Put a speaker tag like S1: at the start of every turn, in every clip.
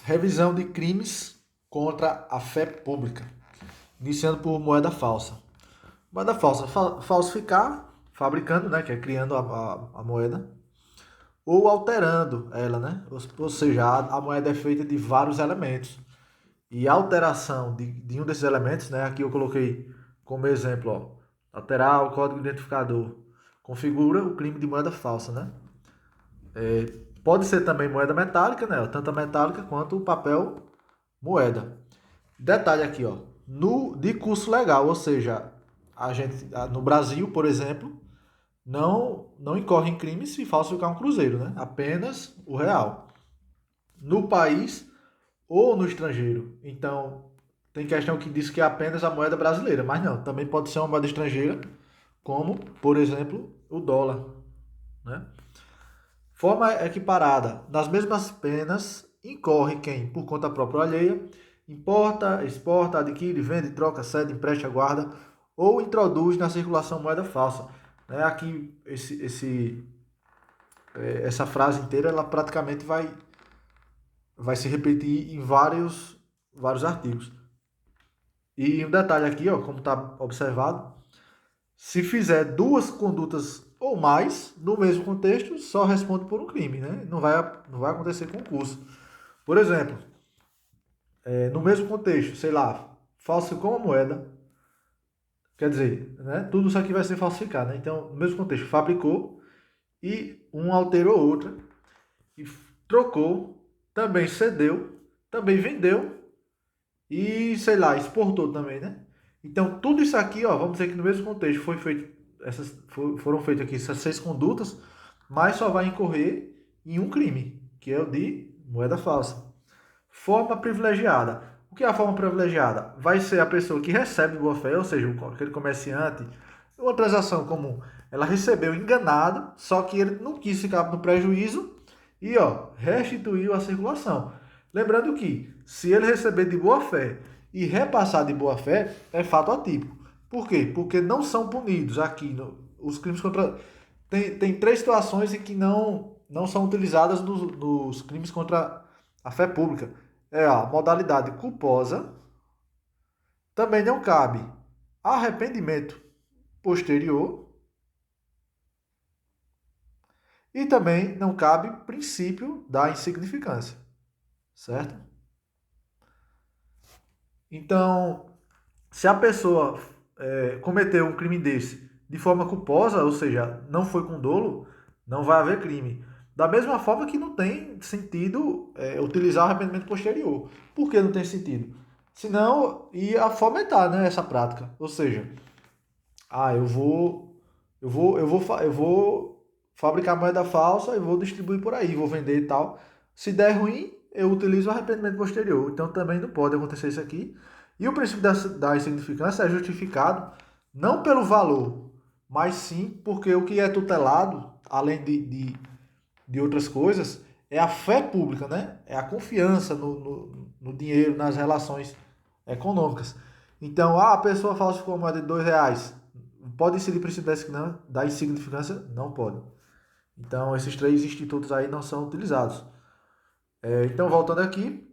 S1: Revisão de crimes contra a fé pública. Iniciando por moeda falsa. Moeda falsa, falsificar, fabricando, né, que é criando a moeda, ou alterando ela, né? Ou seja, a moeda é feita de vários elementos. E a alteração de um desses elementos, né, aqui eu coloquei como exemplo, ó, alterar o código identificador, configura o crime de moeda falsa, né? Pode ser também moeda metálica, né? Tanto a metálica quanto o papel moeda. Detalhe aqui, ó, de curso legal, ou seja, a gente no Brasil, por exemplo, não incorre em crime se falsificar um cruzeiro, né? Apenas o real. No país ou no estrangeiro. Então, tem questão que diz que é apenas a moeda brasileira, mas não, também pode ser uma moeda estrangeira, como, por exemplo, o dólar, né? Forma equiparada. Nas mesmas penas, incorre quem, por conta própria ou alheia, importa, exporta, adquire, vende, troca, cede, empresta, guarda ou introduz na circulação moeda falsa. Né? Aqui, essa frase inteira, ela praticamente vai se repetir em vários artigos. E um detalhe aqui, ó, como está observado, se fizer duas condutas ou mais no mesmo contexto, só responde por um crime, né? Não vai acontecer concurso. Por exemplo, no mesmo contexto, sei lá, falsificou uma moeda, quer dizer, né? Tudo isso aqui vai ser falsificado, né? Então, no mesmo contexto, fabricou e um alterou outra e trocou, também cedeu, também vendeu e, sei lá, exportou também, né? Então, tudo isso aqui, ó, vamos dizer que no mesmo contexto foram feitas aqui essas 6 condutas, mas só vai incorrer em um crime, que é o de moeda falsa. Forma privilegiada. O que é a forma privilegiada? Vai ser a pessoa que recebe boa-fé, ou seja, aquele comerciante, uma transação comum. Ela recebeu enganado, só que ele não quis ficar no prejuízo e, ó, restituiu a circulação. Lembrando que, se ele receber de boa-fé e repassar de boa-fé, é fato atípico. Por quê? Porque não são punidos aqui os crimes contra. Tem 3 situações em que não são utilizadas nos crimes contra a fé pública. É a modalidade culposa, também não cabe arrependimento posterior e também não cabe princípio da insignificância, certo? Então, se a pessoa cometeu um crime desse de forma culposa, ou seja, não foi com dolo, não vai haver crime. Da mesma forma que não tem sentido utilizar o arrependimento posterior. Por que não tem sentido? Senão ia fomentar, né, essa prática. Ou seja, eu vou fabricar moeda falsa e vou distribuir por aí, vou vender e tal. Se der ruim, eu utilizo o arrependimento posterior. Então também não pode acontecer isso aqui. E o princípio da insignificância é justificado não pelo valor, mas sim porque o que é tutelado, além de outras coisas, é a fé pública, né? É a confiança no dinheiro, nas relações econômicas. Então, a pessoa falsificou uma moeda de R$ 2. Pode incidir princípio da insignificância? Não pode. Então, esses 3 institutos aí não são utilizados. Então, voltando aqui,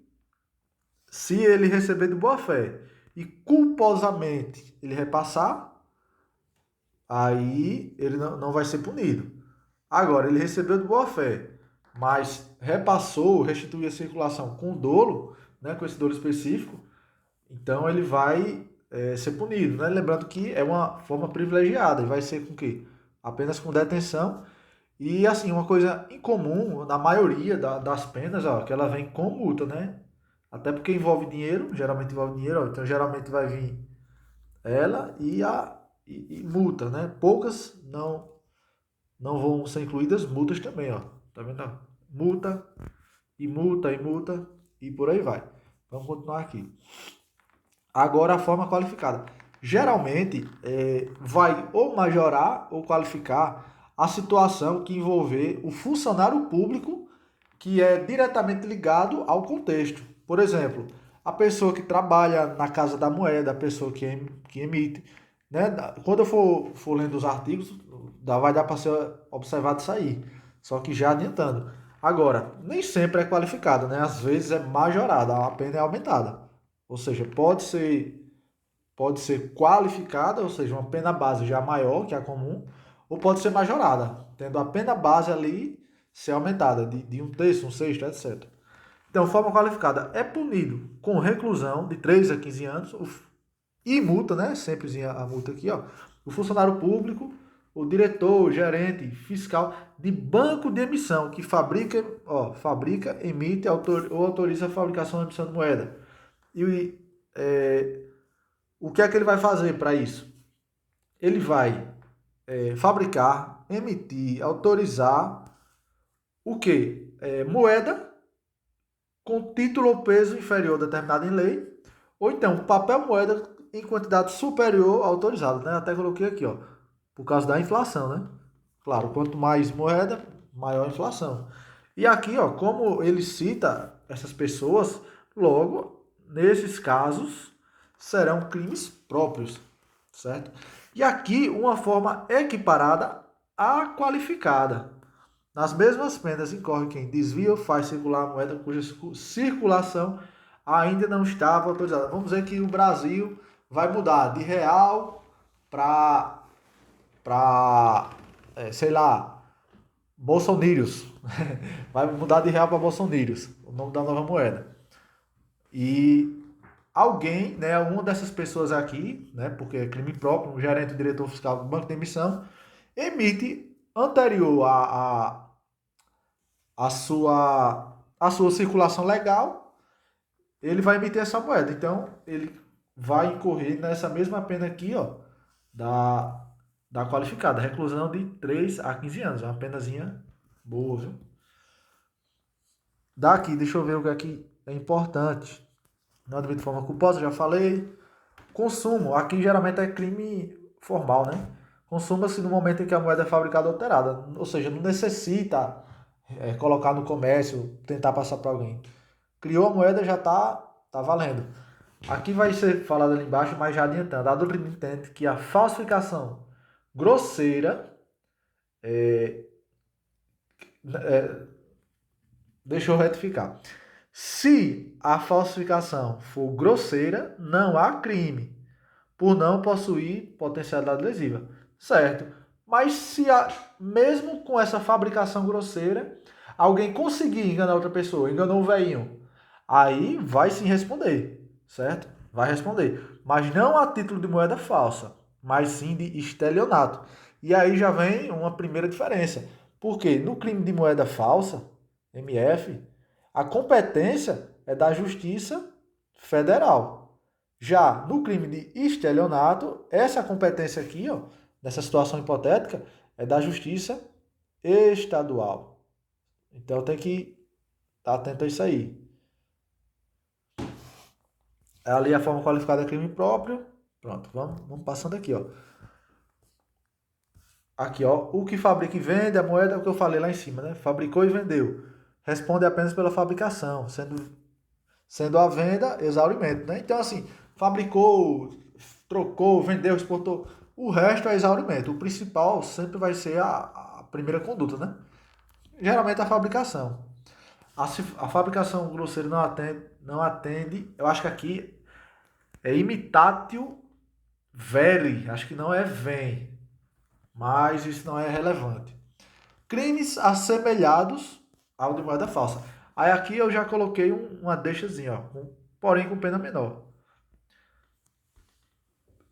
S1: se ele receber de boa fé e culposamente ele repassar, aí ele não vai ser punido. Agora, ele recebeu de boa fé, mas repassou, restituiu a circulação com dolo, né, com esse dolo específico, então ele vai ser punido, né? Lembrando que é uma forma privilegiada e vai ser com quê? Apenas com detenção. E assim, uma coisa incomum na maioria das penas, ó, que ela vem com multa, né? Até porque envolve dinheiro, geralmente envolve dinheiro, ó, então geralmente vai vir ela e multa, né? Poucas não vão ser incluídas multas também, ó. Tá vendo? Multa e multa e multa e por aí vai. Vamos continuar aqui. Agora a forma qualificada. Geralmente vai ou majorar ou qualificar a situação que envolver o funcionário público que é diretamente ligado ao contexto. Por exemplo, a pessoa que trabalha na Casa da Moeda, a pessoa que emite. Né? Quando eu for lendo os artigos, vai dar para ser observado isso aí. Só que já adiantando. Agora, nem sempre é qualificada, né? Às vezes é majorada, a pena é aumentada. Ou seja, pode ser qualificada, ou seja, uma pena base já maior que a comum, ou pode ser majorada, tendo a pena base ali ser aumentada de um terço, um sexto, etc. Então, forma qualificada é punido com reclusão de 3 a 15 anos e multa, né? Sempre a multa aqui, ó. O funcionário público, o diretor, o gerente, fiscal de banco de emissão que fabrica, emite ou autoriza a fabricação e emissão de moeda. E o que é que ele vai fazer para isso? Ele vai fabricar, emitir, autorizar o quê? Moeda com título ou peso inferior determinado em lei, ou então papel moeda em quantidade superior ao autorizado, né? Até coloquei aqui, ó, por causa da inflação, né? Claro, quanto mais moeda, maior a inflação. E aqui, ó, como ele cita essas pessoas, logo, nesses casos, serão crimes próprios, certo? E aqui, uma forma equiparada à qualificada. Nas mesmas penas incorre quem desvia ou faz circular a moeda cuja circulação ainda não estava autorizada. Vamos dizer que o Brasil vai mudar de real para sei lá, bolsonírios. Vai mudar de real para bolsonírios, o nome da nova moeda. E alguém, né, uma dessas pessoas aqui, né, porque é crime próprio, um gerente, um diretor fiscal do banco de emissão, emite anterior a sua circulação legal, ele vai emitir essa moeda. Então, ele vai incorrer nessa mesma pena aqui, ó, da qualificada, reclusão de 3 a 15 anos. É uma penazinha boa, viu? Daqui, deixa eu ver o que aqui é importante. Não admite forma culposa, já falei. Consumo, aqui geralmente é crime formal, né? Consuma-se no momento em que a moeda é fabricada ou alterada. Ou seja, não necessita colocar no comércio, tentar passar para alguém. Criou a moeda, já tá valendo. Aqui vai ser falado ali embaixo, mas já adiantando. A doutrina entende que a falsificação grosseira deixa eu retificar. Se a falsificação for grosseira, não há crime, por não possuir potencialidade lesiva. Certo. Mas se mesmo com essa fabricação grosseira, alguém conseguir enganar outra pessoa, enganou o velhinho, aí vai sim responder, certo? Vai responder. Mas não a título de moeda falsa, mas sim de estelionato. E aí já vem uma primeira diferença. Porque no crime de moeda falsa, MF, a competência é da Justiça Federal. Já no crime de estelionato, essa competência aqui, ó, nessa situação hipotética, é da Justiça Estadual. Então tem que estar atento a isso aí. Ali a forma qualificada é crime próprio. Pronto, vamos passando aqui, ó. Aqui, ó, o que fabrica e vende, a moeda é o que eu falei lá em cima, né? Fabricou e vendeu. Responde apenas pela fabricação, sendo a venda exaurimento, né? Então, assim, fabricou, trocou, vendeu, exportou. O resto é exaurimento. O principal sempre vai ser a primeira conduta, né? Geralmente a fabricação. A fabricação grosseira não atende. Eu acho que aqui é imitatio veri. Acho que não é vem. Mas isso não é relevante. Crimes assemelhados ao de moeda falsa. Aí aqui eu já coloquei uma deixazinha, ó, porém com pena menor.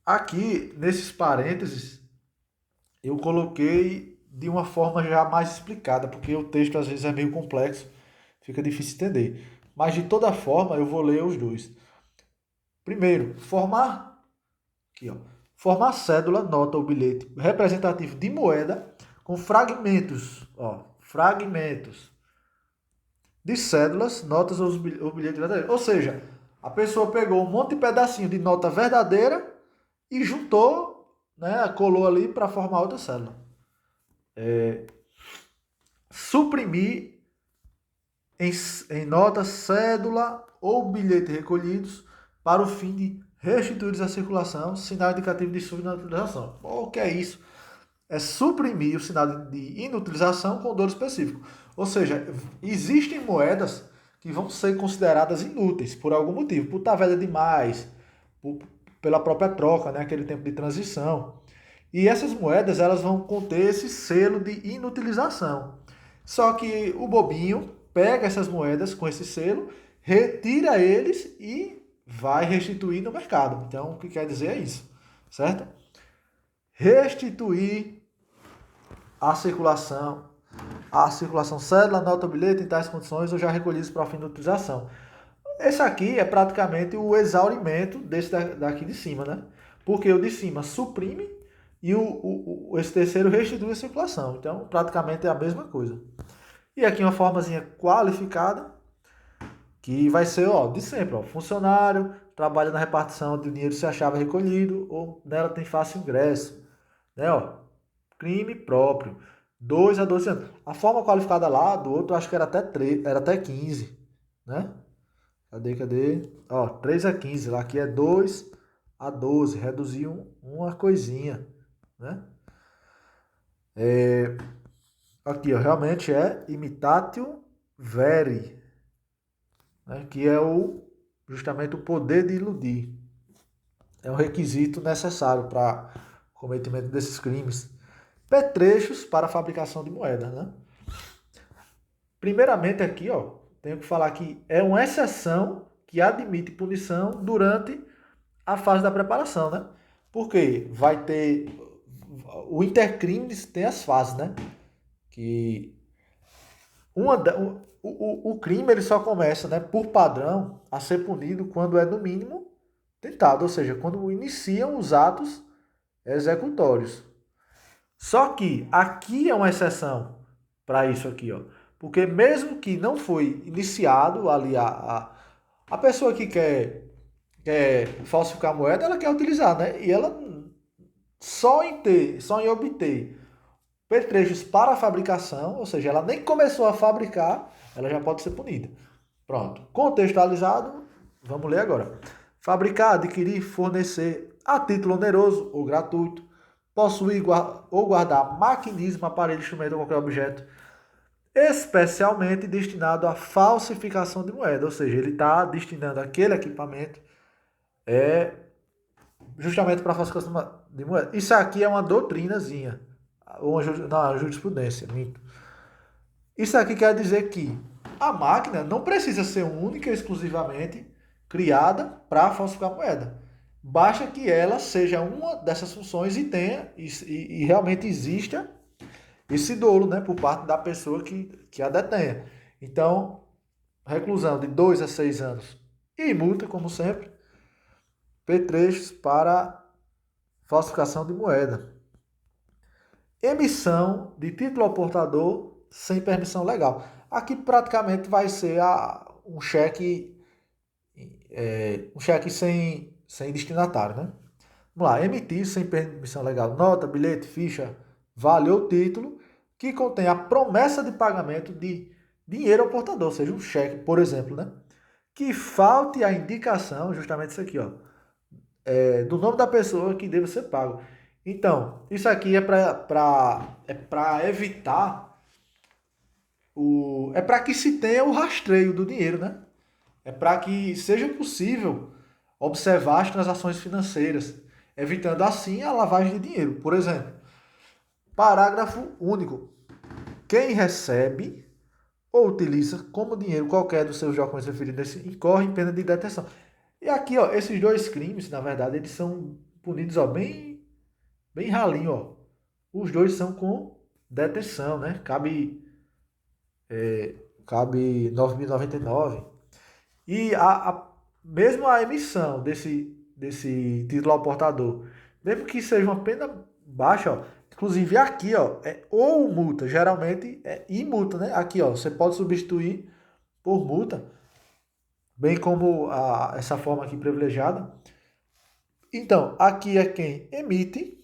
S1: Aqui, nesses parênteses, eu coloquei de uma forma já mais explicada, porque o texto às vezes é meio complexo, fica difícil entender. Mas de toda forma, eu vou ler os dois. Primeiro, aqui, ó, formar cédula, nota ou bilhete representativo de moeda com fragmentos de cédulas, notas ou bilhetes verdadeiros. Ou seja, a pessoa pegou um monte de pedacinho de nota verdadeira e juntou, né, colou ali para formar outra cédula. Suprimir em nota, cédula ou bilhete recolhidos para o fim de restituídos à circulação, sinal indicativo de subinutilização. O que é isso? É suprimir o sinal de inutilização com dor específico. Ou seja, existem moedas que vão ser consideradas inúteis por algum motivo, por estar velha demais, por, pela própria troca, né, aquele tempo de transição. E essas moedas elas vão conter esse selo de inutilização. Só que o bobinho pega essas moedas com esse selo, retira eles e vai restituir no mercado. Então, o que quer dizer é isso, certo? Restituir a circulação cédula, nota, bilhete em tais condições ou já recolhidos para fim de utilização. Esse aqui é praticamente o exaurimento desse daqui de cima, né? Porque o de cima suprime e esse terceiro restitui a circulação. Então, praticamente é a mesma coisa. E aqui uma formazinha qualificada, que vai ser, ó, de sempre, ó, funcionário, trabalha na repartição do dinheiro se achava recolhido, ou nela tem fácil ingresso, né, ó, crime próprio, 2 a 12 anos. A forma qualificada lá do outro, acho que era até 3, era até 15, né? Cadê? Ó, 3 a 15, lá aqui é 2 a 12, reduziu uma coisinha, né? Aqui, ó, realmente é imitatio veri, né? Que é justamente o poder de iludir. É um requisito necessário para o cometimento desses crimes. Petrechos para a fabricação de moedas, né? Primeiramente aqui, ó, tenho que falar que é uma exceção que admite punição durante a fase da preparação, né? Porque vai ter o intercrimes tem as fases, né? Que o crime ele só começa, né, por padrão, a ser punido quando é no mínimo tentado, ou seja, quando iniciam os atos executórios. Só que aqui é uma exceção para isso aqui, ó. Porque mesmo que não foi iniciado ali a pessoa que quer falsificar a moeda, ela quer utilizar, né? E ela só em obter pertrechos para a fabricação, ou seja, ela nem começou a fabricar, ela já pode ser punida. Pronto. Contextualizado, vamos ler agora. Fabricar, adquirir, fornecer a título oneroso ou gratuito, possuir ou guardar maquinismo, aparelho, instrumento ou qualquer objeto especialmente destinado à falsificação de moeda, ou seja, ele está destinando aquele equipamento justamente para a falsificação de moeda. Isso aqui é uma doutrinazinha, na jurisprudência, minto. Isso aqui quer dizer que a máquina não precisa ser única e exclusivamente criada para falsificar moeda. Basta que ela seja uma dessas funções e tenha e realmente exista esse dolo, né, por parte da pessoa que a detenha. Então, reclusão de 2 a 6 anos e multa, como sempre, petrechos para falsificação de moeda. Emissão de título ao portador sem permissão legal. Aqui praticamente vai ser um cheque sem destinatário, né? Vamos lá, emitir sem permissão legal nota, bilhete, ficha, vale ou título que contém a promessa de pagamento de dinheiro ao portador, ou seja, um cheque, por exemplo, né? Que falte a indicação, justamente isso aqui, ó, do nome da pessoa que deve ser pago. Então, isso aqui é para evitar é para que se tenha o rastreio do dinheiro, né? É para que seja possível observar as transações financeiras, evitando assim a lavagem de dinheiro. Por exemplo, parágrafo único. Quem recebe ou utiliza como dinheiro qualquer dos seus documentos referidos incorre em pena de detenção. E aqui, ó, esses dois crimes, na verdade, eles são punidos, ó, bem ralinho, ó. Os dois são com detenção, né? Cabe 9.099. E mesmo a emissão desse título ao portador, mesmo que seja uma pena baixa, ó, inclusive aqui, ó, é ou multa, geralmente é e multa, né? Aqui, ó, você pode substituir por multa, bem como essa forma aqui privilegiada. Então, aqui é quem emite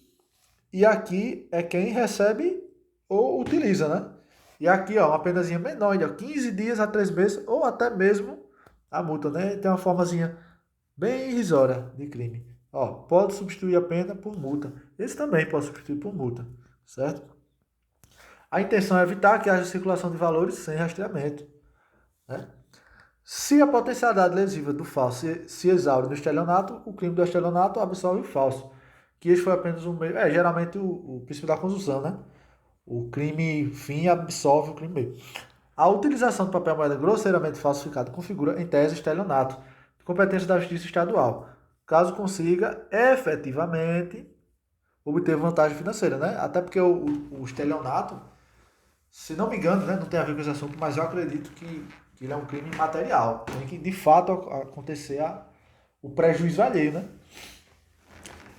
S1: e aqui é quem recebe ou utiliza, né? E aqui, ó, uma penazinha menor, ó, 15 dias a 3 meses ou até mesmo a multa, né? Tem uma formazinha bem irrisória de crime. Ó, pode substituir a pena por multa. Esse também pode substituir por multa, certo? A intenção é evitar que haja circulação de valores sem rastreamento, né? Se a potencialidade lesiva do falso se exaure no estelionato, o crime do estelionato absolve o falso, que este foi apenas um meio... geralmente o princípio da conjunção, né? O crime fim absolve o crime meio. A utilização do papel moeda grosseiramente falsificado configura, em tese, estelionato, de competência da Justiça Estadual, caso consiga efetivamente obter vantagem financeira, né? Até porque o estelionato, se não me engano, né, não tem a ver com esse assunto, mas eu acredito que ele é um crime material. Tem que, de fato, acontecer o prejuízo alheio, né?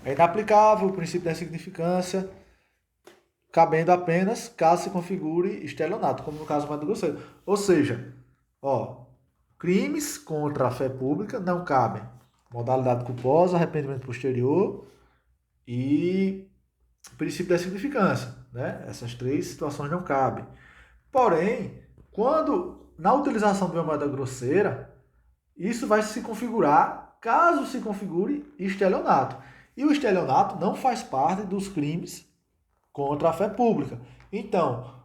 S1: É inaplicável o princípio da insignificância, cabendo apenas caso se configure estelionato, como no caso do grosseiro. Ou seja, crimes contra a fé pública não cabem modalidade culposa, arrependimento posterior e princípio da insignificância, né? Essas três situações não cabem. Porém, quando na utilização de uma moeda grosseira, isso vai se configurar, caso se configure estelionato. E o estelionato não faz parte dos crimes contra a fé pública. Então,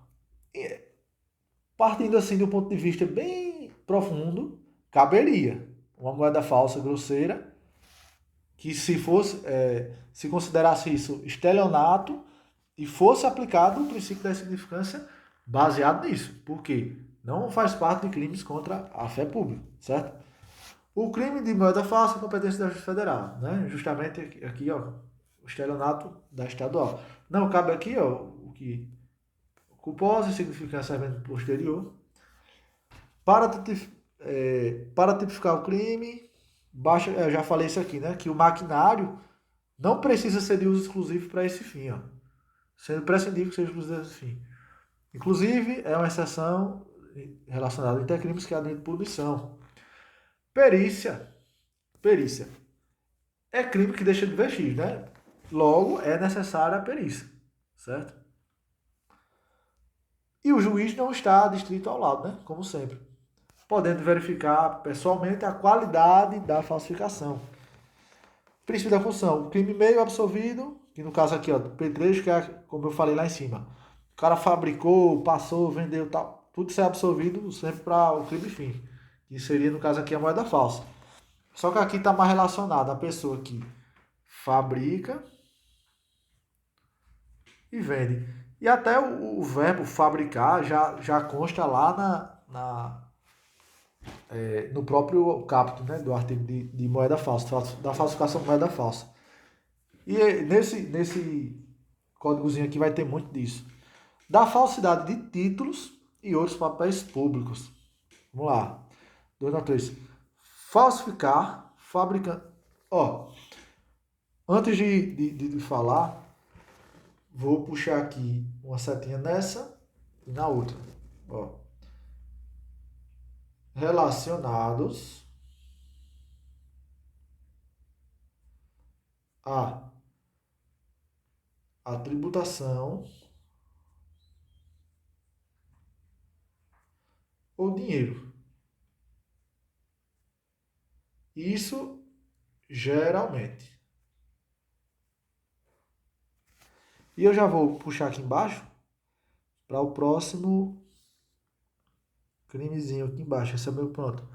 S1: partindo assim do ponto de vista bem profundo, caberia uma moeda falsa grosseira que se considerasse isso estelionato e fosse aplicado o princípio da insignificância baseado nisso. Por quê? Não faz parte de crimes contra a fé pública, certo? O crime de moeda falsa é competência da Justiça Federal, né? Justamente aqui, o estelionato da estadual. Não cabe aqui, o que culposa, insignificância evento posterior. Para tipificar o crime, eu já falei isso aqui, né? Que o maquinário não precisa ser de uso exclusivo para esse fim, sendo prescindível que seja exclusivo desse fim. Inclusive, é uma exceção relacionada a intercrimes que admite punição. Perícia. Perícia. É crime que deixa de vestir, né? Logo, é necessária a perícia, certo? E o juiz não está distrito ao lado, né? Como sempre. Podendo verificar pessoalmente a qualidade da falsificação. Princípio da função. O crime meio absolvido, que no caso aqui, P3, que é como eu falei lá em cima. O cara fabricou, passou, vendeu, tal. Tudo isso é absolvido sempre para o crime fim. Que seria, no caso aqui, a moeda falsa. Só que aqui está mais relacionado a pessoa que fabrica e vende. E até o verbo fabricar já consta lá no próprio caput, né, do artigo de moeda falsa, da falsificação de moeda falsa. E nesse códigozinho aqui vai ter muito disso. Da falsidade de títulos e outros papéis públicos. Vamos lá. 2 3. Falsificar, fabricando. Antes de falar, vou puxar aqui uma setinha nessa e na outra. Relacionados a tributação ou dinheiro. Isso geralmente. E eu já vou puxar aqui embaixo para o próximo crimezinho aqui embaixo. Esse é o meu pronto.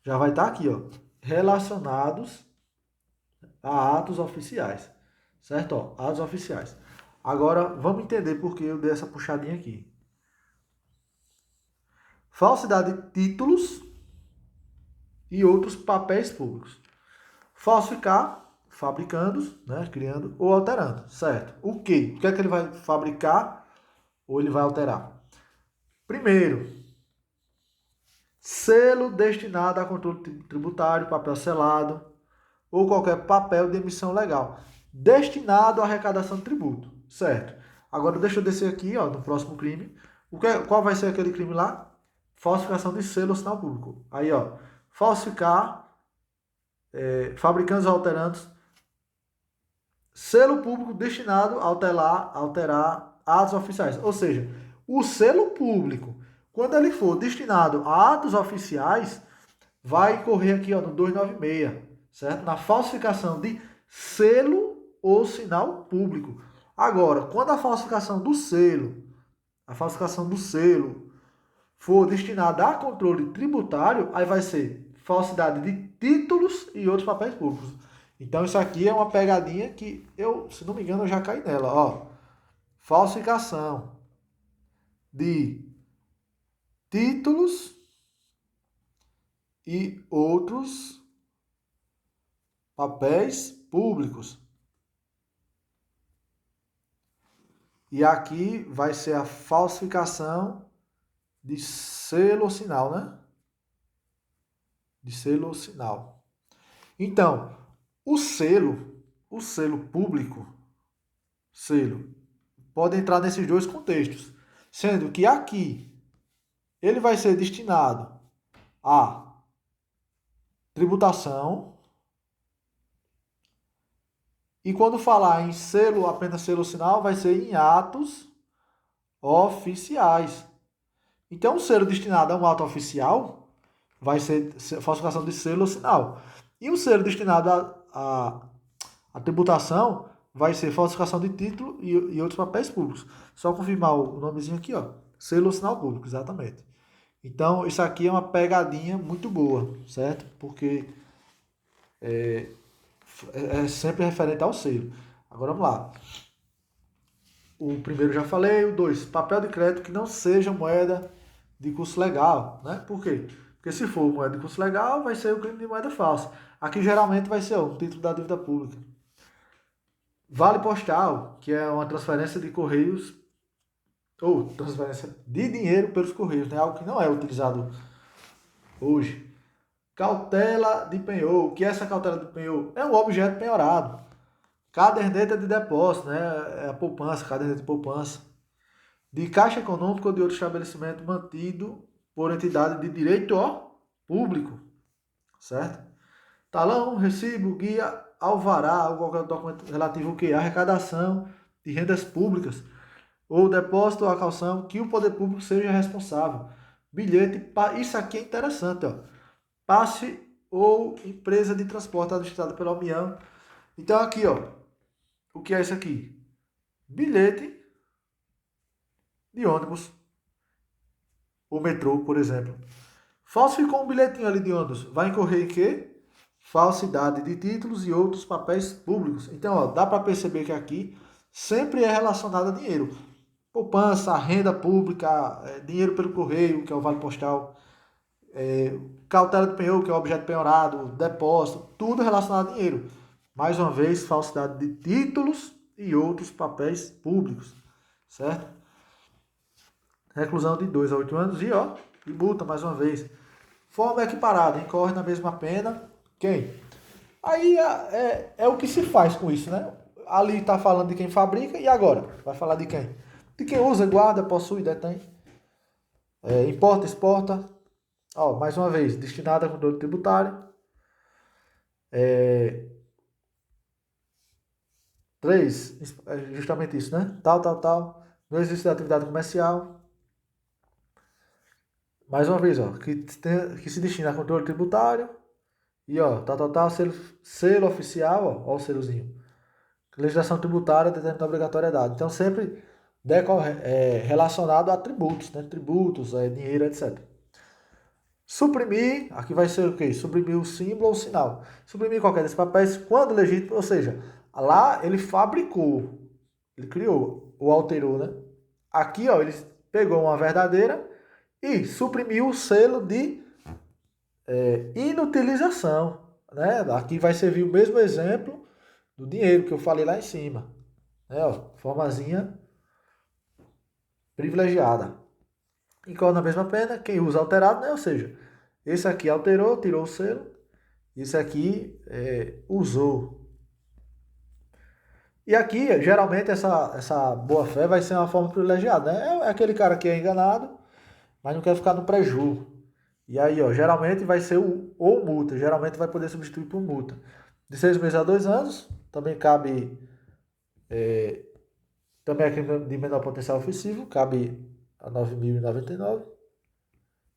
S1: Já vai estar aqui, relacionados a atos oficiais. Certo? Atos oficiais. Agora, vamos entender por que eu dei essa puxadinha aqui. Falsidade de títulos e outros papéis públicos. Falsificar, fabricando, né, criando ou alterando, certo? O quê? O que é que ele vai fabricar ou ele vai alterar? Primeiro, selo destinado a controle tributário, papel selado ou qualquer papel de emissão legal destinado à arrecadação de tributo, certo? Agora deixa eu descer aqui, no próximo crime. Qual vai ser aquele crime lá? Falsificação de selo ou sinal público. Aí, falsificar, fabricantes ou alterantes, selo público destinado a alterar atos oficiais. Ou seja, o selo público, quando ele for destinado a atos oficiais, vai correr aqui no 296, certo? Na falsificação de selo ou sinal público. Agora, quando a falsificação do selo a falsificação do selo for destinada a controle tributário, aí vai ser falsidade de títulos e outros papéis públicos. Então isso aqui é uma pegadinha que eu, se não me engano, eu já caí nela, ó. Falsificação de títulos e outros papéis públicos. E aqui vai ser a falsificação de selo ou sinal, né? De selo ou sinal. Então, o selo público, selo, pode entrar nesses dois contextos, sendo que aqui ele vai ser destinado a tributação, e quando falar em selo, apenas selo ou sinal, vai ser em atos oficiais. Então, o selo destinado a um ato oficial vai ser falsificação de selo ou sinal. E o selo destinado a tributação vai ser falsificação de título e outros papéis públicos. Só confirmar o nomezinho aqui, ó. Selo ou sinal público, exatamente. Então, isso aqui é uma pegadinha muito boa, certo? Porque é sempre referente ao selo. Agora vamos lá. O primeiro já falei, o 2, papel de crédito que não seja moeda de curso legal, né? Por quê? Porque se for moeda de curso legal, vai ser o crime de moeda falsa. Aqui geralmente vai ser o título da dívida pública. Vale postal, que é uma transferência de correios ou transferência de dinheiro pelos correios, né? Algo que não é utilizado hoje. Cautela de penhor, o que é essa cautela de penhor? É um objeto penhorado. Caderneta de depósito, né? É a poupança, caderneta de poupança. De caixa econômica ou de outro estabelecimento mantido por entidade de direito público, certo? Talão, recibo, guia, alvará, ou qualquer documento relativo ao que? A arrecadação de rendas públicas, ou depósito ou a calção que o poder público seja responsável. Bilhete, isso aqui é interessante, ó. Passe ou empresa de transporte administrada pela União. Então aqui, ó, o que é isso aqui? Bilhete de ônibus, o metrô, por exemplo. Falsificou um bilhetinho ali de ônibus, vai incorrer em quê? Falsidade de títulos e outros papéis públicos. Então, ó, dá para perceber que aqui sempre é relacionado a dinheiro. Poupança, renda pública, dinheiro pelo correio, que é o vale postal, cautela de penhor, que é o objeto penhorado, depósito, tudo relacionado a dinheiro. Mais uma vez, falsidade de títulos e outros papéis públicos, certo? Reclusão de 2 a 8 anos e, ó, e multa mais uma vez. Forma equiparada, incorre na mesma pena. Quem? Aí é o que se faz com isso, né? Ali está falando de quem fabrica e agora? Vai falar de quem? De quem usa, guarda, possui, detém. Importa, exporta. Ó, mais uma vez, destinada a controle tributário. 3, justamente isso, né? Tal. No exercício da atividade comercial. Mais uma vez, ó, que se destina a controle tributário. E ó, selo oficial, ó o selozinho. Legislação tributária determina a obrigatoriedade. Então, sempre relacionado a tributos, né? Tributos, dinheiro, etc. Suprimir, aqui vai ser o quê? Suprimir o símbolo ou o sinal. Suprimir qualquer desses papéis quando legítimo, ou seja, lá ele fabricou, ele criou, ou alterou, né? Aqui, ó, ele pegou uma verdadeira e suprimiu o selo de inutilização, né? Aqui vai servir o mesmo exemplo do dinheiro que eu falei lá em cima, né? Ó, formazinha privilegiada. Incorre na mesma pena quem usa alterado, né? Ou seja, esse aqui alterou, tirou o selo, esse aqui usou. E aqui, geralmente, essa boa-fé vai ser uma forma privilegiada, né? É aquele cara que é enganado, mas não quer ficar no prejuízo. E aí, ó, geralmente vai ser ou multa, geralmente vai poder substituir por multa. De 6 meses a 2 anos, também cabe, também aqui de menor potencial ofensivo, cabe a 9.099,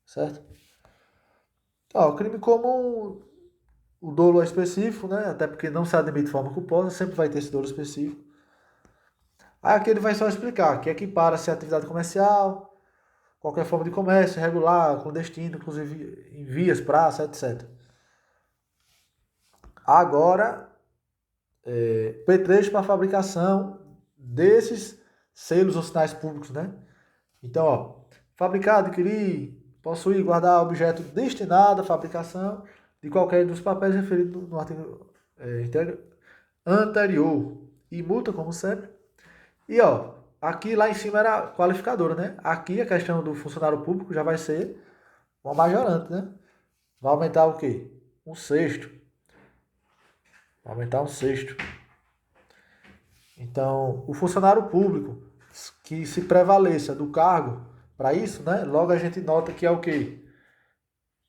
S1: certo? Ó, o crime comum, o dolo é específico, né? Até porque não se admite forma culposa, sempre vai ter esse dolo específico. Aí aqui ele vai só explicar que equipara-se a atividade comercial, qualquer forma de comércio, irregular, clandestino, inclusive em vias, praça, etc. Agora, pertrecho para a fabricação desses selos ou sinais públicos, né? Então, ó, fabricar, adquirir, possuir, guardar objeto destinado à fabricação de qualquer dos papéis referidos no artigo anterior. E multa, como sempre. E, ó, aqui lá em cima era qualificadora, né? Aqui a questão do funcionário público já vai ser uma majorante, né? Vai aumentar o quê? Um sexto. Vai aumentar um sexto. Então, o funcionário público que se prevaleça do cargo para isso, né? Logo a gente nota que é o quê?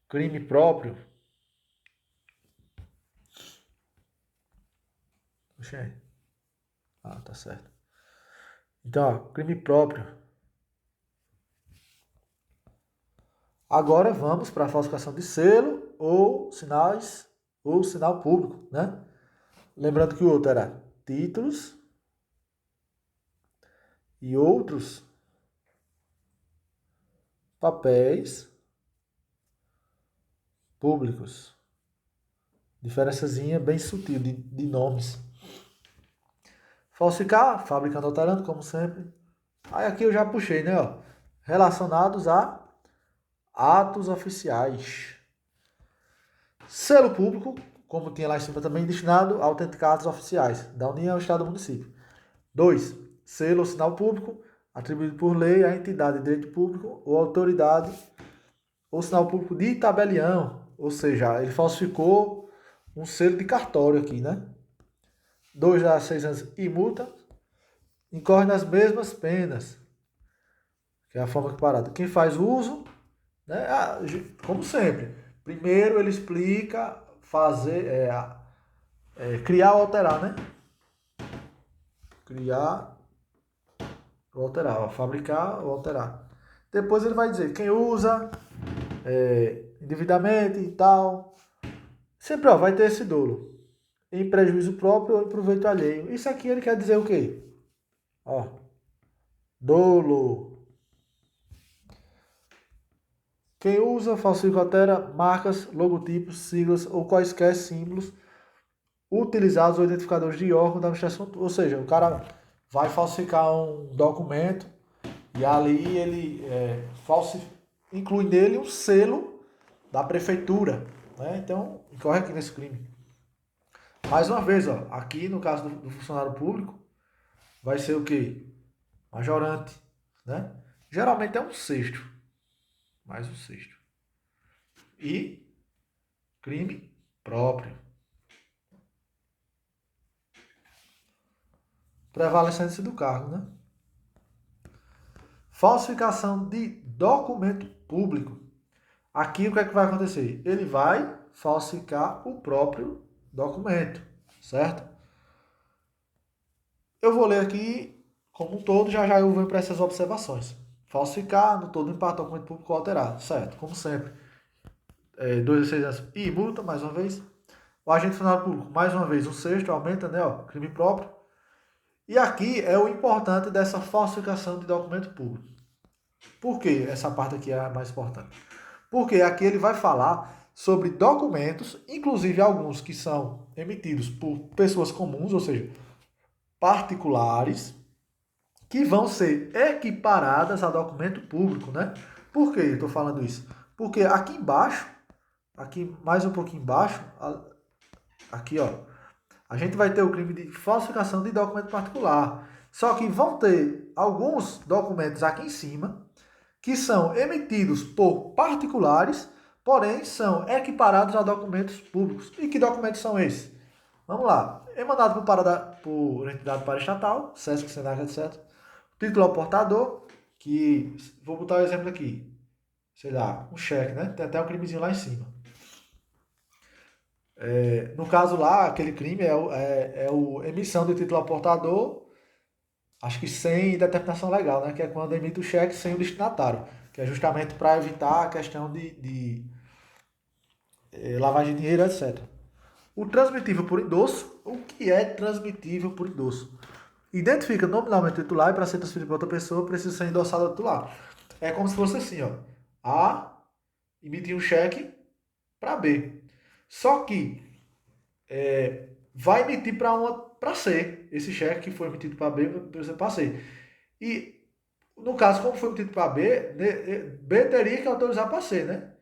S1: Crime próprio. Puxa aí. Ah, tá certo. Então, ó, crime próprio. Agora vamos para a falsificação de selo ou sinais ou sinal público, né? Lembrando que o outro era títulos e outros papéis públicos. Diferençazinha bem sutil de nomes. Falsificar, fabricando, alterando, como sempre. Aí aqui eu já puxei, né? Ó, relacionados a atos oficiais. Selo público, como tinha lá em cima também, destinado a autenticar atos oficiais da União, Estado ou Município. 2. Selo ou sinal público, atribuído por lei à entidade de direito público ou autoridade ou sinal público de tabelião. Ou seja, ele falsificou um selo de cartório aqui, né? 2 a 6 anos e multa. Incorre nas mesmas penas, que é a forma equiparada. Quem faz uso, né? Como sempre. Primeiro ele explica fazer, criar ou alterar, né? Criar ou alterar, ó, fabricar ou alterar. Depois ele vai dizer quem usa, indevidamente e tal. Sempre, ó, vai ter esse dolo. Em prejuízo próprio ou em proveito alheio. Isso aqui ele quer dizer o quê? Ó, dolo. Quem usa, falsifica, altera marcas, logotipos, siglas ou quaisquer símbolos utilizados ou identificadores de órgão da administração. Ou seja, o cara vai falsificar um documento e ali ele inclui nele um selo da prefeitura, né? Então, incorre aqui nesse crime. Mais uma vez, ó, aqui no caso do funcionário público, vai ser o quê? Majorante, né? Geralmente é um sexto, mais um sexto. E crime próprio. Prevalecência do cargo, né? Falsificação de documento público. Aqui o que é que vai acontecer? Ele vai falsificar o próprio documento, certo? Eu vou ler aqui como um todo, já eu venho para essas observações. Falsificar, no todo, impacto documento público alterado, certo? Como sempre. 2 a 6 anos e multa, mais uma vez. O agente funcionário público, mais uma vez, um sexto, aumenta, né? Ó, crime próprio. E aqui é o importante dessa falsificação de documento público. Por que essa parte aqui é a mais importante? Porque aqui ele vai falar sobre documentos, inclusive alguns que são emitidos por pessoas comuns, ou seja, particulares, que vão ser equiparadas a documento público, né? Por que eu estou falando isso? Porque aqui embaixo, aqui mais um pouquinho embaixo, aqui ó, a gente vai ter o crime de falsificação de documento particular. Só que vão ter alguns documentos aqui em cima que são emitidos por particulares, porém são equiparados a documentos públicos. E que documentos são esses? Vamos lá. Emanado por entidade paraestatal, SESC, SENAC, etc. Título ao portador, que vou botar o um exemplo aqui. Sei lá, um cheque, né? Tem até um crimezinho lá em cima. No caso lá, aquele crime é o emissão do título ao portador, acho que sem determinação legal, né? Que é quando emite o cheque sem o destinatário, que é justamente para evitar a questão de lavagem de dinheiro, etc. O transmitível por endosso, o que é transmitível por endosso? identifica nominalmente o titular e para ser transferido para outra pessoa precisa ser endossado ao titular. É como se fosse assim, ó. A emitir um cheque para B. Só que vai emitir para C. Esse cheque que foi emitido para B precisa para C. E no caso, como foi emitido para B, B teria que autorizar para C, né?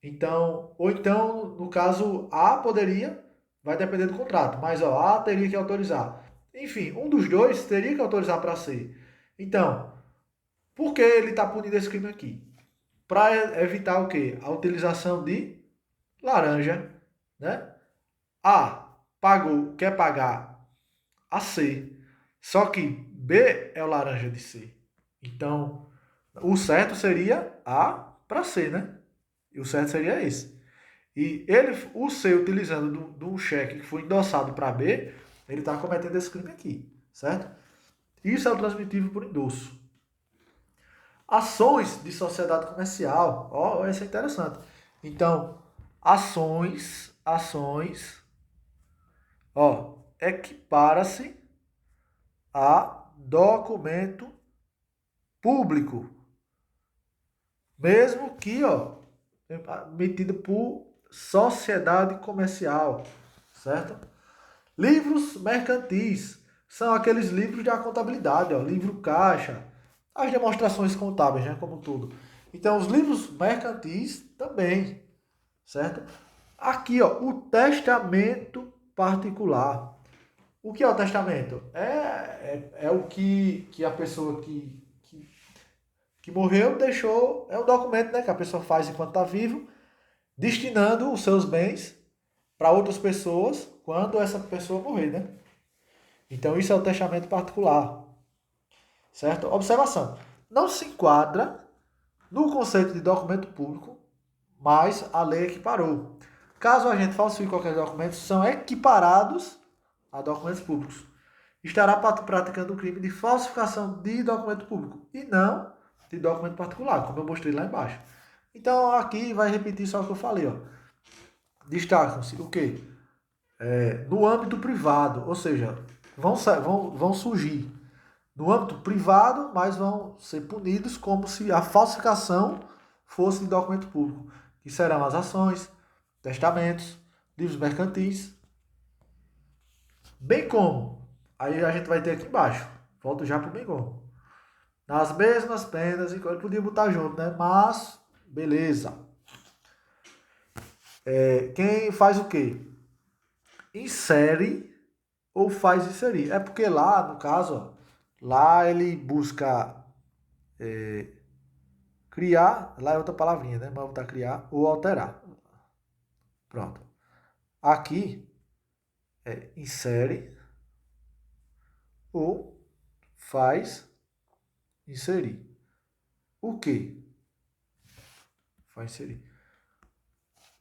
S1: Então, ou então, no caso, A poderia, vai depender do contrato, mas ó, A teria que autorizar. Enfim, um dos dois teria que autorizar para C. Então, por que ele está punindo esse crime aqui? Para evitar o quê? A utilização de laranja, né? A pagou, quer pagar a C, só que B é o laranja de C. Então, o certo seria A para C, né? E o certo seria esse. E ele, o C, utilizando de um cheque que foi endossado para B, ele está cometendo esse crime aqui, certo? Isso é o transmitível por endosso. Ações de sociedade comercial. Ó, essa é interessante. Então, ações, ó, equipara-se a documento público. Mesmo que, ó, emitido por sociedade comercial, certo? Livros mercantis são aqueles livros da contabilidade, ó, livro caixa, as demonstrações contábeis, né, como tudo. Então, os livros mercantis também, certo? Aqui, ó, o testamento particular. O que é o testamento? É o que a pessoa que morreu deixou, é um documento, né, que a pessoa faz enquanto está vivo, destinando os seus bens para outras pessoas quando essa pessoa morrer, né? Então isso é o testamento particular, certo? Observação: não se enquadra no conceito de documento público, mas a lei equiparou. Caso a gente falsifique qualquer documento, são equiparados a documentos públicos. Estará praticando o crime de falsificação de documento público e não de documento particular, como eu mostrei lá embaixo. Então aqui vai repetir só o que eu falei, ó. Destacam-se o quê? No âmbito privado, ou seja, vão surgir no âmbito privado, mas vão ser punidos como se a falsificação fosse de documento público, que serão as ações, testamentos, livros mercantis, bem como, aí a gente vai ter aqui embaixo, volto já para o bem como, nas mesmas penas, e podia botar junto, né? Mas, beleza. Quem faz o quê? Insere ou faz inserir. É porque lá, no caso, ó, lá ele busca criar, lá é outra palavrinha, né? Mas vou botar criar ou alterar. Pronto. Aqui é insere ou faz inserir. O que? Faz inserir.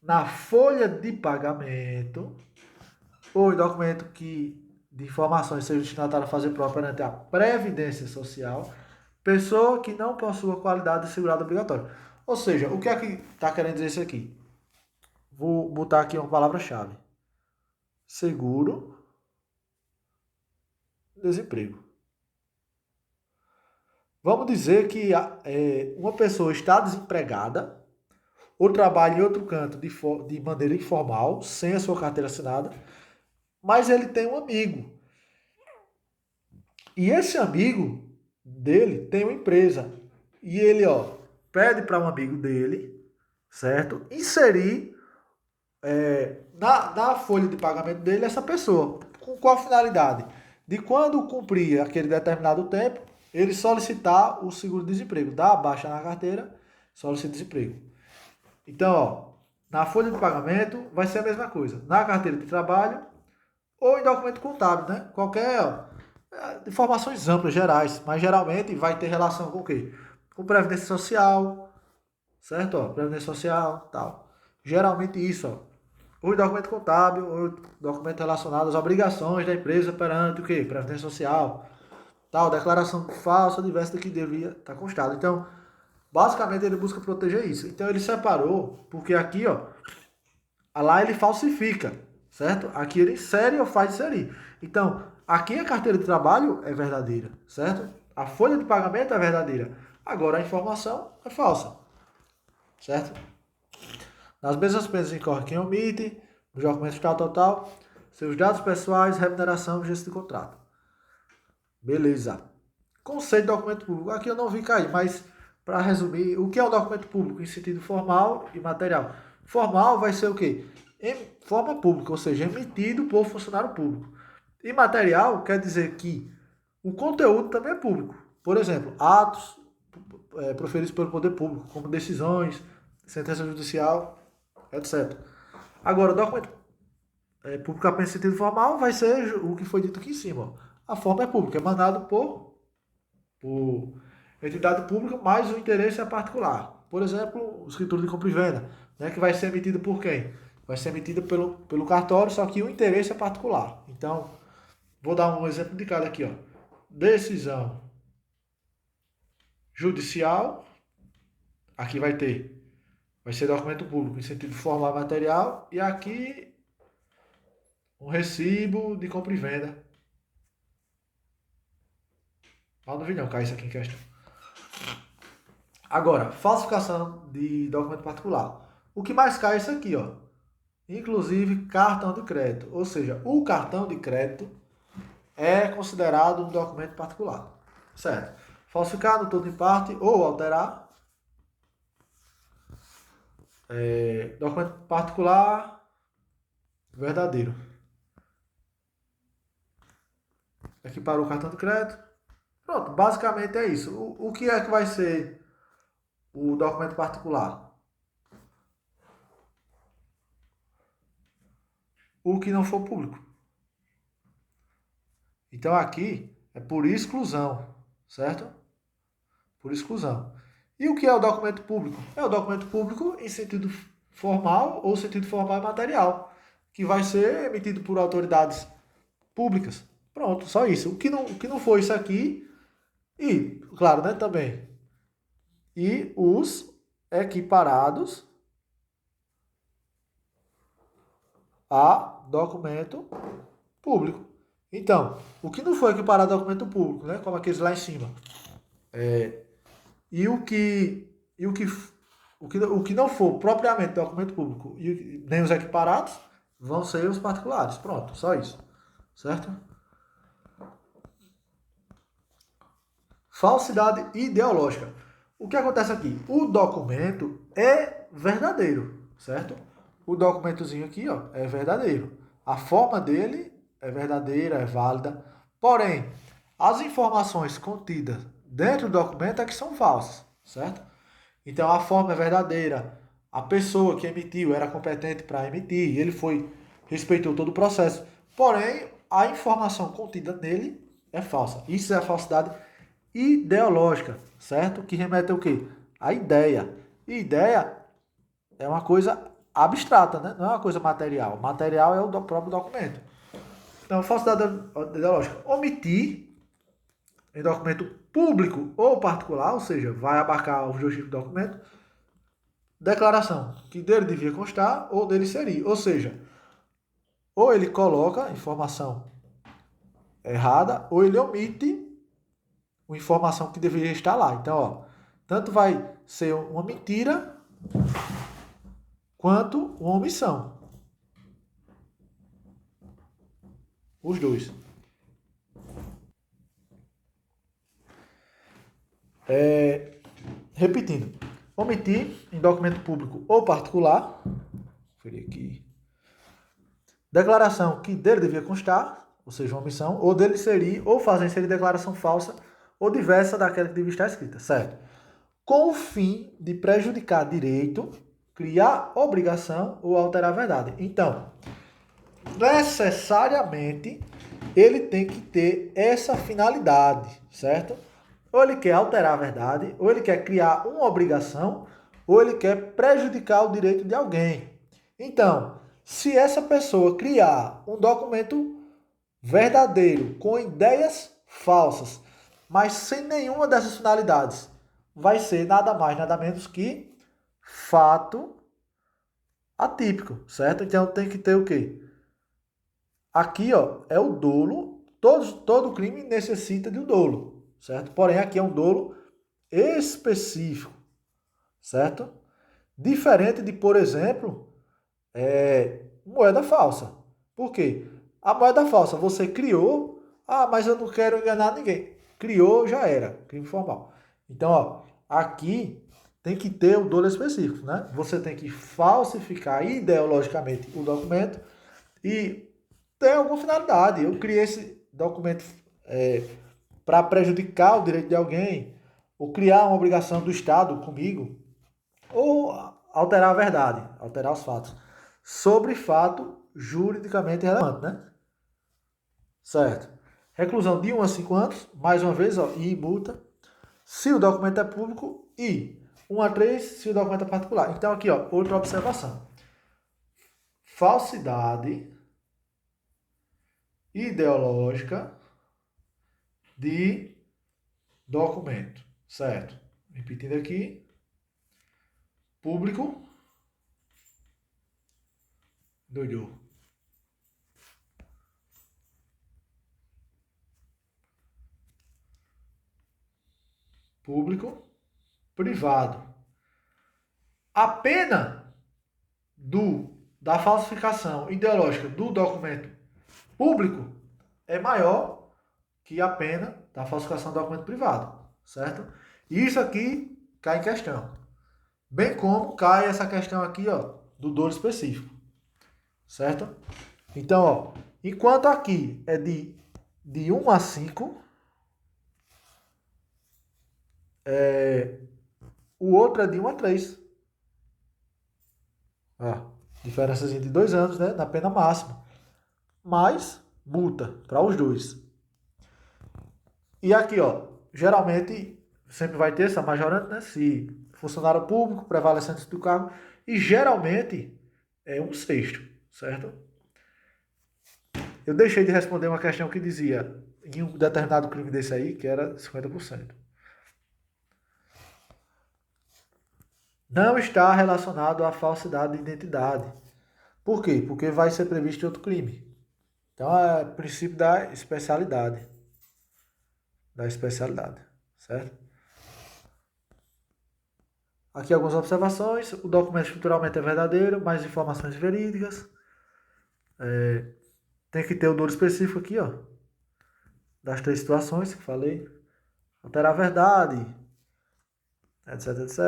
S1: Na folha de pagamento ou em documento de informações seja destinado a fazer prova perante a Previdência Social, pessoa que não possua qualidade de segurado obrigatório. Ou seja, o que é que está querendo dizer isso aqui? Vou botar aqui uma palavra-chave. Seguro, desemprego. Vamos dizer que uma pessoa está desempregada ou trabalha em outro canto de maneira informal, sem a sua carteira assinada, mas ele tem um amigo. E esse amigo dele tem uma empresa. E ele, ó, pede para um amigo dele, certo? Inserir na folha de pagamento dele essa pessoa. Com qual finalidade? De quando cumprir aquele determinado tempo, ele solicitar o seguro-desemprego. Dá a baixa na carteira, solicita desemprego. Então, ó, na folha de pagamento vai ser a mesma coisa. Na carteira de trabalho ou em documento contábil, né? Qualquer, ó, informações amplas, gerais, mas geralmente vai ter relação com o quê? Com Previdência Social, certo? Ó, Previdência Social, tal. Geralmente isso, ó. Ou documento contábil, ou documento relacionado às obrigações da empresa perante o quê? Previdência Social, tal, declaração falsa, diversa do que devia estar constado. Então, basicamente ele busca proteger isso. Então ele separou, porque aqui, ó, lá ele falsifica, certo? Aqui ele insere ou faz inserir. Então, aqui a carteira de trabalho é verdadeira, certo? A folha de pagamento é verdadeira. Agora a informação é falsa, certo? Nas mesmas penas incorre quem omite, no documento fiscal total, seus dados pessoais, remuneração, vigência de contrato. Beleza. Conceito de documento público. Aqui eu não vi cair, mas para resumir, o que é um documento público em sentido formal e material? Formal vai ser o quê? Em forma pública, ou seja, emitido por funcionário público. E material quer dizer que o conteúdo também é público. Por exemplo, atos proferidos pelo poder público, como decisões, sentença judicial, etc. Agora, o documento público apenas em sentido formal vai ser o que foi dito aqui em cima. Ó. A forma é pública, é mandado por entidade pública, mas o interesse é particular. Por exemplo, escritura de compra e venda, né, que vai ser emitido por quem? Vai ser emitida pelo cartório, só que o interesse é particular. Então, vou dar um exemplo de cada aqui. Ó. Decisão judicial, aqui vai ser documento público em sentido formal e material, e aqui um recibo de compra e venda. Não vi não, cai isso aqui em questão. Agora, falsificação de documento particular. O que mais cai é isso aqui, ó. Inclusive cartão de crédito. Ou seja, o cartão de crédito é considerado um documento particular. Certo? Falsificar no todo em parte ou alterar. Documento particular verdadeiro. Aqui para o cartão de crédito. Pronto, basicamente é isso. O que é que vai ser o documento particular? O que não for público. Então aqui é por exclusão, certo? Por exclusão. E o que é o documento público? É o documento público em sentido formal ou sentido formal e material, que vai ser emitido por autoridades públicas. Pronto, só isso. O que não foi isso aqui, e, claro, né, também. E os equiparados a documento público. Então, o que não foi equiparado a documento público, né, como aqueles lá em cima, e o que não for propriamente documento público e nem os equiparados vão ser os particulares. Pronto, só isso. Certo? Falsidade ideológica. O que acontece aqui? O documento é verdadeiro, certo? O documentozinho aqui, ó, é verdadeiro. A forma dele é verdadeira, é válida. Porém, as informações contidas dentro do documento é que são falsas, certo? Então, a forma é verdadeira. A pessoa que emitiu era competente para emitir. Ele respeitou todo o processo. Porém, a informação contida nele é falsa. Isso é a falsidade ideológica, certo? Que remete ao quê? A ideia. E ideia é uma coisa abstrata, né? Não é uma coisa material. Material é o próprio documento. Então, falsidade ideológica. Omitir em documento público ou particular, ou seja, vai abarcar os dois tipos de documento, declaração que dele devia constar ou dele seria. Ou seja, ou ele coloca informação errada, ou ele omite uma informação que deveria estar lá. Então, ó, tanto vai ser uma mentira quanto uma omissão. Os dois. Repetindo. Omitir em documento público ou particular. Vou conferir aqui. Declaração que dele devia constar, ou seja, uma omissão, ou dele seria, ou fazer inserir declaração falsa ou diversa daquela que devia estar escrita, certo? Com o fim de prejudicar direito, criar obrigação ou alterar a verdade. Então, necessariamente, ele tem que ter essa finalidade, certo? Ou ele quer alterar a verdade, ou ele quer criar uma obrigação, ou ele quer prejudicar o direito de alguém. Então, se essa pessoa criar um documento verdadeiro, com ideias falsas, mas sem nenhuma dessas finalidades, vai ser nada mais, nada menos que fato atípico, certo? Então tem que ter o quê? Aqui, ó, é o dolo todo crime necessita de um dolo, certo? Porém, aqui é um dolo específico, certo? Diferente de, por exemplo, moeda falsa. Por quê? A moeda falsa você criou, mas eu não quero enganar ninguém. Criou, já era, crime formal. Então, ó, aqui tem que ter o dolo específico, né? Você tem que falsificar ideologicamente o documento e tem alguma finalidade. Eu criei esse documento para prejudicar o direito de alguém, ou criar uma obrigação do Estado comigo, ou alterar a verdade, alterar os fatos, sobre fato juridicamente relevante, né? Certo. Reclusão de 1 a 5 anos, mais uma vez, ó, e multa, se o documento é público, e 1 a 3 se o documento é particular. Então aqui, ó, outra observação. Falsidade ideológica de documento, certo? Repetindo aqui, público, doidou. Público, privado. A pena da falsificação ideológica do documento público é maior que a pena da falsificação do documento privado, certo? E isso aqui cai em questão. Bem como cai essa questão aqui, ó, do dolo específico, certo? Então, ó, enquanto aqui é de 1 a 5, o outro é de 1 a 3. Diferenças de 2 anos, né, na pena máxima. Mais multa para os dois. E aqui, ó, geralmente sempre vai ter essa majorante, né? Se funcionário público, prevalecente do cargo, e geralmente é 1/6, certo? Eu deixei de responder uma questão que dizia em um determinado crime desse aí, que era 50%. Não está relacionado à falsidade de identidade. Por quê? Porque vai ser previsto em outro crime. Então, é o princípio da especialidade. Certo? Aqui algumas observações. O documento estruturalmente é verdadeiro, mais informações verídicas. Tem que ter o dolo específico aqui, ó. Das 3 situações que falei. Alterar a verdade, etc, etc.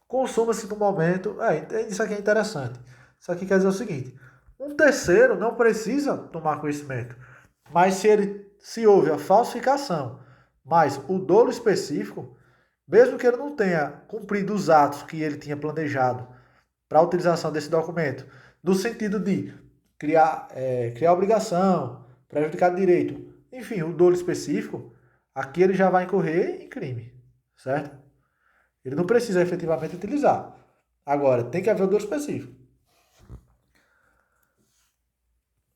S1: Consuma-se no momento. Isso aqui é interessante. Isso aqui quer dizer o seguinte: um terceiro não precisa tomar conhecimento, mas se houve a falsificação, mas o dolo específico, mesmo que ele não tenha cumprido os atos que ele tinha planejado para a utilização desse documento, no sentido de criar obrigação, prejudicar direito, enfim, o dolo específico, aqui ele já vai incorrer em crime, certo? Ele não precisa efetivamente utilizar. Agora, tem que haver o dolo específico.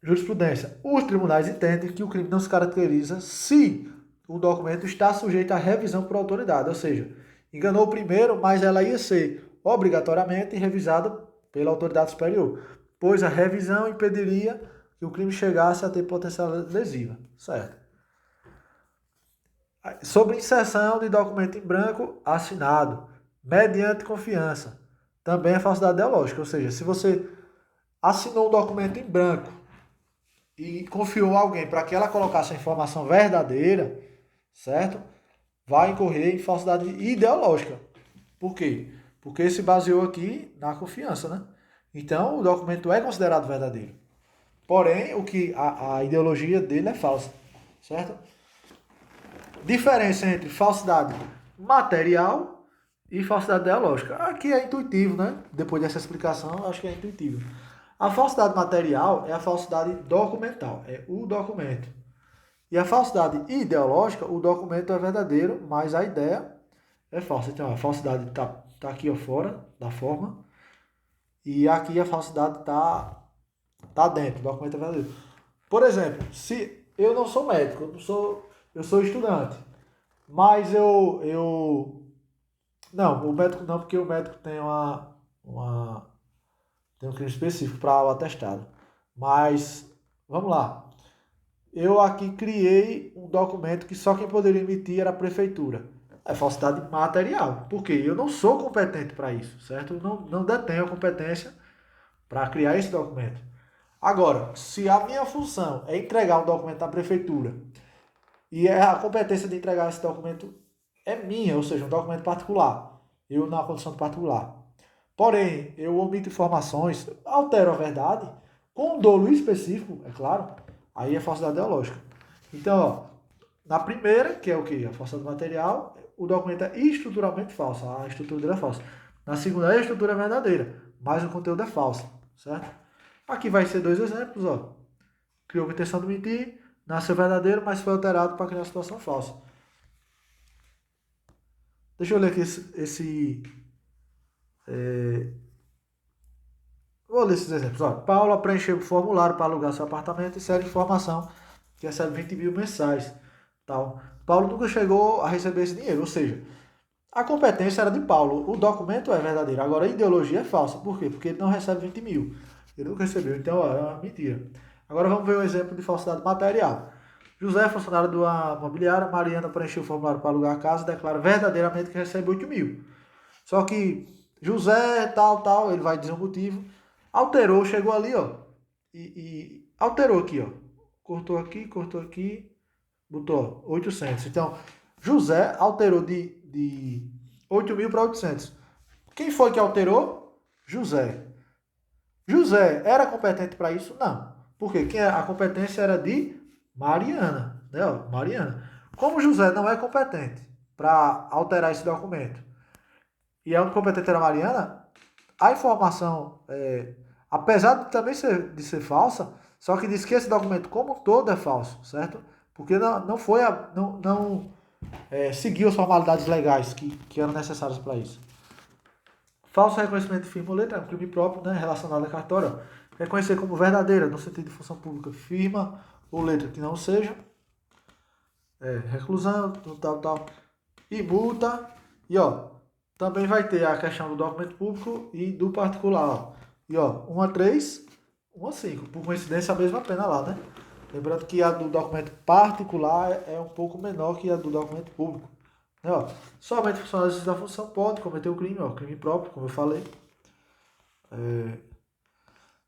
S1: Jurisprudência. Os tribunais entendem que o crime não se caracteriza se o documento está sujeito à revisão por autoridade, ou seja, enganou o primeiro, mas ela ia ser obrigatoriamente revisada pela autoridade superior, pois a revisão impediria que o crime chegasse a ter potencial lesiva, certo? Sobre inserção de documento em branco assinado, mediante confiança, também é falsidade ideológica, ou seja, se você assinou um documento em branco e confiou a alguém para que ela colocasse a informação verdadeira, certo? Vai incorrer em falsidade ideológica. Por quê? Porque se baseou aqui na confiança, né? Então, o documento é considerado verdadeiro. Porém, a ideologia dele é falsa, certo? Diferença entre falsidade material e falsidade ideológica. Aqui é intuitivo, né? Depois dessa explicação, acho que é intuitivo. A falsidade material é a falsidade documental, é o documento. E a falsidade ideológica, o documento é verdadeiro, mas a ideia é falsa. Então, a falsidade está aqui ó, fora da forma, e aqui a falsidade está dentro, o documento é verdadeiro. Por exemplo, se eu não sou médico, eu sou estudante, mas não, o médico não, porque o médico tem tem um crime específico para o atestado. Mas, vamos lá. Eu aqui criei um documento que só quem poderia emitir era a prefeitura. É falsidade material. Por quê? Eu não sou competente para isso, certo? Eu não detenho a competência para criar esse documento. Agora, se a minha função é entregar um documento à prefeitura e a competência de entregar esse documento é minha, ou seja, um documento particular, eu na condição de particular. Porém, eu omito informações, altero a verdade, com um dolo específico, é claro, aí é falsidade ideológica. Então, ó, na primeira, que é o que? A falsidade material, o documento é estruturalmente falso, a estrutura dele é falsa. Na segunda, a estrutura é verdadeira, mas o conteúdo é falso, certo? Aqui vai ser dois exemplos, ó. Criou com a intenção de mentir, nasceu verdadeiro, mas foi alterado para criar uma situação falsa. Deixa eu ler aqui vou ler esses exemplos. Olha, Paula preencheu o formulário para alugar seu apartamento e insere informação que recebe 20 mil mensais. Tal. Paulo nunca chegou a receber esse dinheiro, ou seja, a competência era de Paulo, o documento é verdadeiro, agora a ideologia é falsa. Por quê? Porque ele não recebe 20 mil. Ele nunca recebeu, então ó, é uma mentira. Agora vamos ver um exemplo de falsidade material. José, funcionário do imobiliário, Mariana preencheu o formulário para alugar a casa e declara verdadeiramente que recebe 8 mil. Só que José, tal, ele vai dizer o motivo. Alterou, chegou ali, ó. E alterou aqui, ó. Cortou aqui, botou 800. Então, José alterou de 8 mil para 800. Quem foi que alterou? José. José era competente para isso? Não. Por quê? A competência era de Mariana. Né? Mariana. Como José não é competente para alterar esse documento e a única competente era Mariana, a informação, apesar de também de ser falsa, só que diz que esse documento como um todo é falso, certo? Porque não foi seguiu as formalidades legais que eram necessárias para isso. Falso reconhecimento de firma ou letra é um crime próprio, né, relacionado à cartório. Reconhecer como verdadeira, no sentido de função pública, firma ou letra que não seja. Reclusão, tal. E multa. E ó, também vai ter a questão do documento público e do particular. E ó, 1 a 3, 1 a 5. Por coincidência, a mesma pena lá, né? Lembrando que a do documento particular é um pouco menor que a do documento público. Né, ó, somente funcionários da função podem cometer o crime, ó, crime próprio, como eu falei.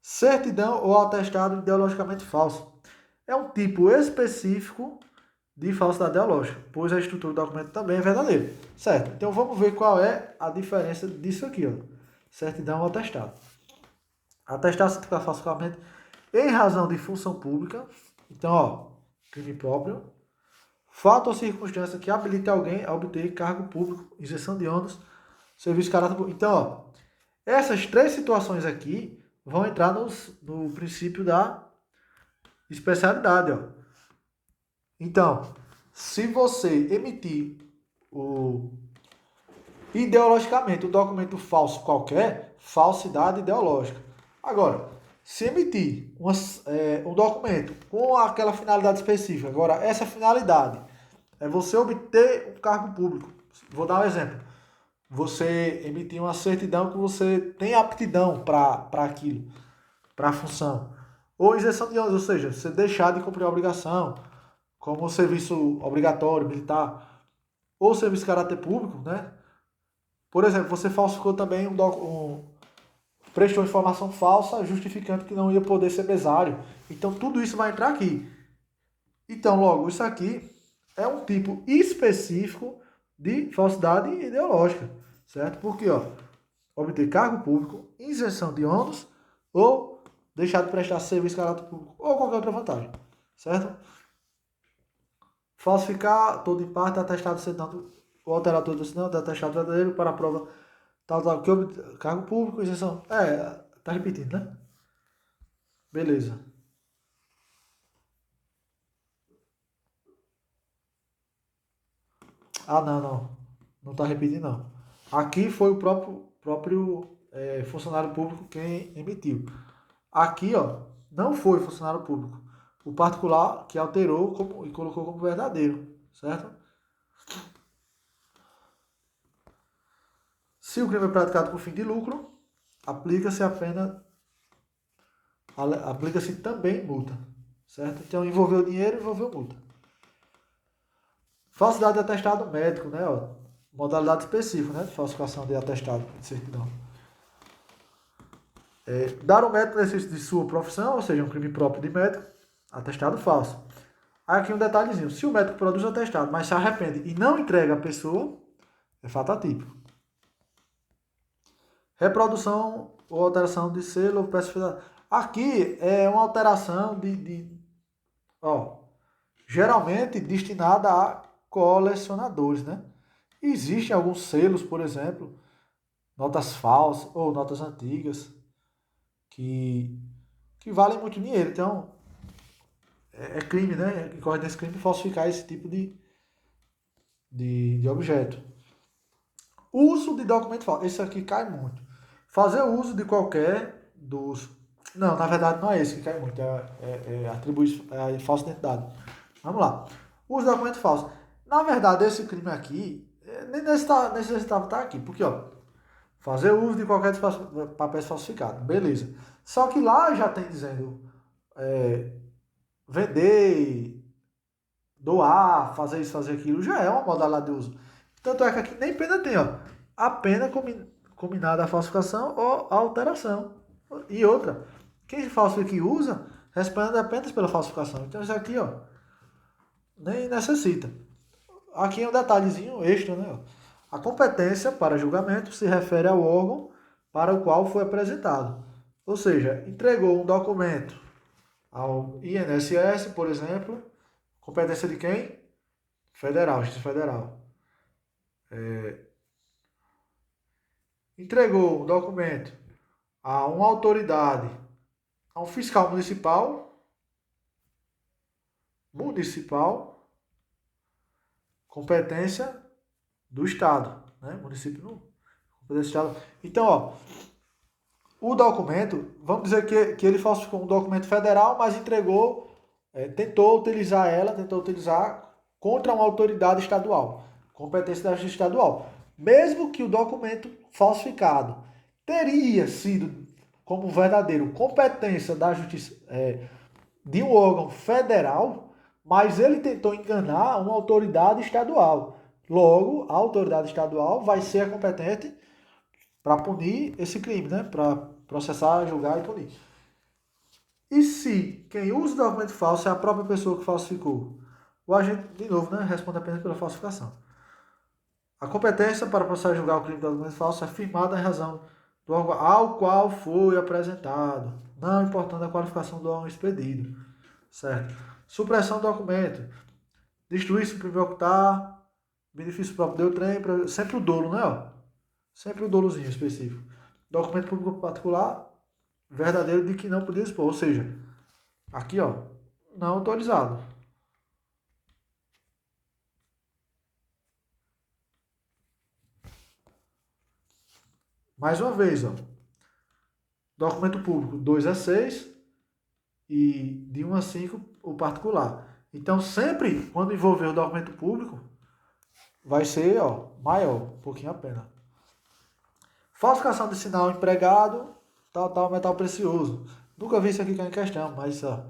S1: Certidão ou atestado ideologicamente falso. É um tipo específico de falsidade ideológica, pois a estrutura do documento também é verdadeira. Certo? Então vamos ver qual é a diferença disso aqui, ó. Certidão ou atestado. Atestado certificado falsamente em razão de função pública. Então, ó, crime próprio. Fato ou circunstância que habilite alguém a obter cargo público, isenção de ônus, serviço de caráter público. Então, ó, essas três situações aqui vão entrar no princípio da especialidade, ó. Então, se você emitir o ideologicamente um documento falso qualquer, falsidade ideológica. Agora, se emitir um documento com aquela finalidade específica, agora essa finalidade é você obter um cargo público. Vou dar um exemplo. Você emitir uma certidão que você tem aptidão para aquilo, para a função. Ou isenção de ônus, ou seja, você deixar de cumprir a obrigação, como o serviço obrigatório, militar, ou serviço de caráter público, né? Por exemplo, você falsificou também prestou informação falsa justificando que não ia poder ser mesário. Então tudo isso vai entrar aqui. Então, logo, isso aqui é um tipo específico de falsidade ideológica, certo? Porque, ó, obter cargo público, isenção de ônus ou deixar de prestar serviço de caráter público ou qualquer outra vantagem, certo? Falsificar todo em parte atestado assinado ou alterar todo assinado atestado verdadeiro para a prova tal, que cargo público, isenção. Tá repetindo, né? Beleza. Ah, não. Não tá repetindo, não. Aqui foi o próprio funcionário público quem emitiu. Aqui, ó, não foi funcionário público. O particular que alterou e colocou como verdadeiro, certo? Se o crime é praticado com fim de lucro, aplica-se a pena aplica-se também multa, certo? Então, envolveu dinheiro, envolveu multa. Falsidade de atestado médico, né? Ó, modalidade específica, né? De falsificação de atestado de certidão. Dar ao médico exercício de sua profissão, ou seja, um crime próprio de médico, atestado falso. Aqui um detalhezinho, se o médico produz o atestado, mas se arrepende e não entrega a pessoa, é fato atípico. Reprodução ou alteração de selo ou peça federal. Aqui é uma alteração geralmente destinada a colecionadores, né? Existem alguns selos, por exemplo, notas falsas ou notas antigas, que valem muito dinheiro. Então, é crime, né? Incorre nesse crime falsificar esse tipo de objeto. Uso de documento falso. Esse aqui cai muito. Fazer uso de qualquer dos... Não, na verdade não é esse que cai muito. Atribuir falsa identidade. Vamos lá. Uso de documento falso. Na verdade, esse crime aqui, nem necessitava estar aqui. Porque, ó, fazer uso de qualquer papéis falsificados. Beleza. Só que lá já tem dizendo vender, doar, fazer isso, fazer aquilo. Já é uma modalidade de uso. Tanto é que aqui nem pena tem, ó. A pena combinada à falsificação ou à alteração. E outra, quem falsifica e usa, responde apenas pela falsificação. Então isso aqui, ó, nem necessita. Aqui é um detalhezinho extra, né? A competência para julgamento se refere ao órgão para o qual foi apresentado. Ou seja, entregou um documento ao INSS, por exemplo, competência de quem? Federal, Justiça Federal. Entregou um documento a uma autoridade, a um fiscal municipal, competência do Estado, né? Município não, competência do Estado. Então, ó, o documento, vamos dizer que ele falsificou um documento federal, mas entregou, tentou utilizar contra uma autoridade estadual, competência da Justiça Estadual. Mesmo que o documento falsificado teria sido como verdadeiro competência da Justiça de um órgão federal, mas ele tentou enganar uma autoridade estadual. Logo, a autoridade estadual vai ser a competente para punir esse crime, né? Para processar, julgar e punir. E se quem usa o documento falso é a própria pessoa que falsificou? O agente, de novo, né, responde apenas pela falsificação. A competência para processar e julgar o crime de documento falso é firmada em razão do órgão ao qual foi apresentado, não importando a qualificação do órgão expedido. Certo? Supressão do documento. Destruir, suprimir, ocultar, benefício próprio do trem, sempre o dolo, né? Ó? Sempre o dolozinho específico. Documento público particular, verdadeiro de que não podia expor. Ou seja, aqui, ó, não autorizado. Mais uma vez, ó. Documento público 2 a 6 e de 1 a 5 o particular. Então, sempre quando envolver o documento público, vai ser, ó, maior, um pouquinho a pena. Falsificação de sinal empregado, tal, metal precioso. Nunca vi isso aqui em questão, mas ó,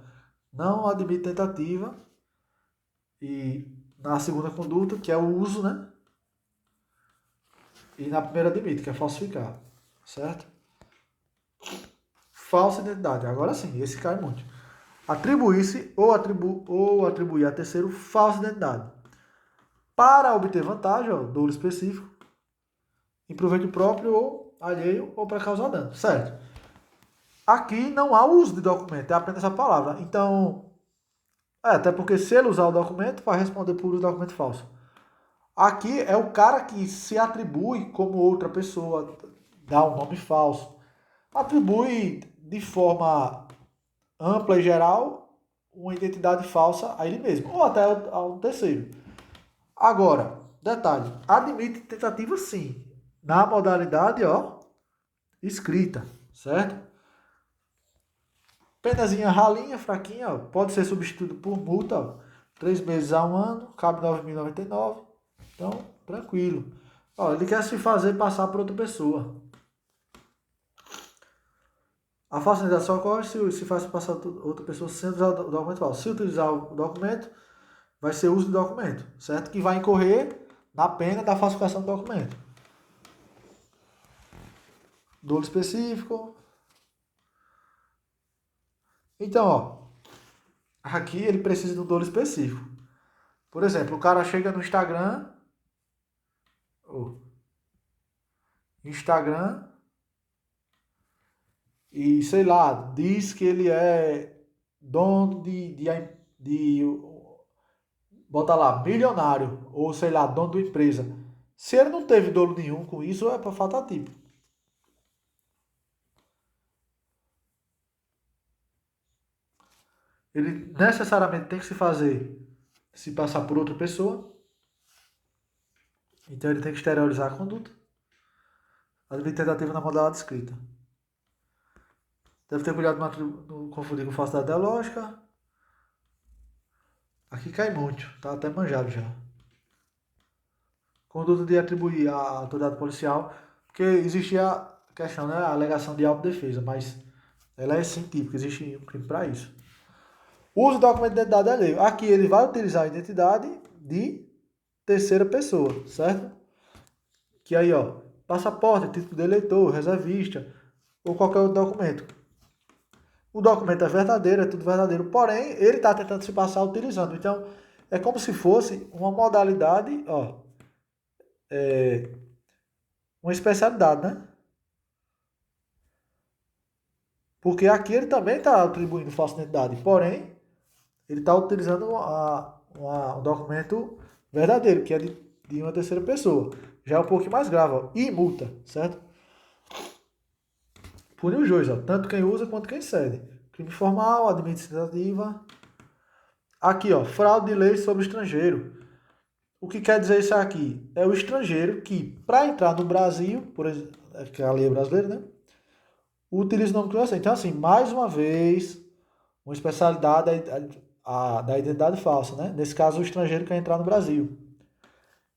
S1: não admite tentativa. E na segunda conduta, que é o uso, né? E na primeira admite, que é falsificar. Certo? Falsa identidade. Agora sim, esse cai muito. Atribuir-se ou atribuir a terceiro falsa identidade. Para obter vantagem, ó, dolo específico, em proveito próprio ou alheio ou para causar dano. Certo? Aqui não há uso de documento, é apenas a palavra. Então, até porque se ele usar o documento, vai responder por uso de documento falso. Aqui é o cara que se atribui como outra pessoa, dá um nome falso. Atribui de forma ampla e geral uma identidade falsa a ele mesmo, ou até a um terceiro. Agora, detalhe, admite tentativa sim, na modalidade, ó, escrita, certo? Penazinha ralinha, fraquinha, ó, pode ser substituído por multa, ó, 3 meses a 1 ano, cabe 9.099, então, tranquilo. Ó, ele quer se fazer passar por outra pessoa. A falsidade só ocorre se faz passar outra pessoa sem usar o documento falso. Se utilizar o documento, vai ser uso do documento, certo? Que vai incorrer na pena da falsificação do documento. Dolo específico. Então, ó, aqui ele precisa de um dolo específico. Por exemplo, o cara chega no Instagram e, sei lá, diz que ele é dono de bota lá, milionário, ou sei lá, dono de uma empresa. Se ele não teve dolo nenhum com isso, é para falta tipo. Ele necessariamente tem que se passar por outra pessoa. Então ele tem que exteriorizar a conduta. Admitir tentativa na modalidade escrita. Deve ter cuidado não confundir com falsidade ideológica. Aqui cai muito, tá até manjado já. Conduta de atribuir à autoridade policial, porque existia a questão, né, a alegação de autodefesa, mas ela é sim típica, existe um crime para isso. O uso do documento de identidade é lei. Aqui ele vai utilizar a identidade de terceira pessoa, certo? Que aí, ó, passaporte, título de eleitor, reservista ou qualquer outro documento. O documento é verdadeiro, é tudo verdadeiro, porém, ele está tentando se passar utilizando. Então, é como se fosse uma modalidade, ó, uma especialidade, né? Porque aqui ele também está atribuindo falsa identidade, porém, ele está utilizando um documento verdadeiro, que é de uma terceira pessoa. Já é um pouquinho mais grave, ó, e multa, certo? Pune os dois, ó, tanto quem usa quanto quem cede. Crime formal, administrativa. Aqui, ó, fraude de lei sobre estrangeiro. O que quer dizer isso aqui? É o estrangeiro que, para entrar no Brasil, por exemplo, que a lei é brasileira, né? Utiliza o nome criança. Então, assim, mais uma vez, uma especialidade da identidade falsa, né? Nesse caso, o estrangeiro que quer entrar no Brasil.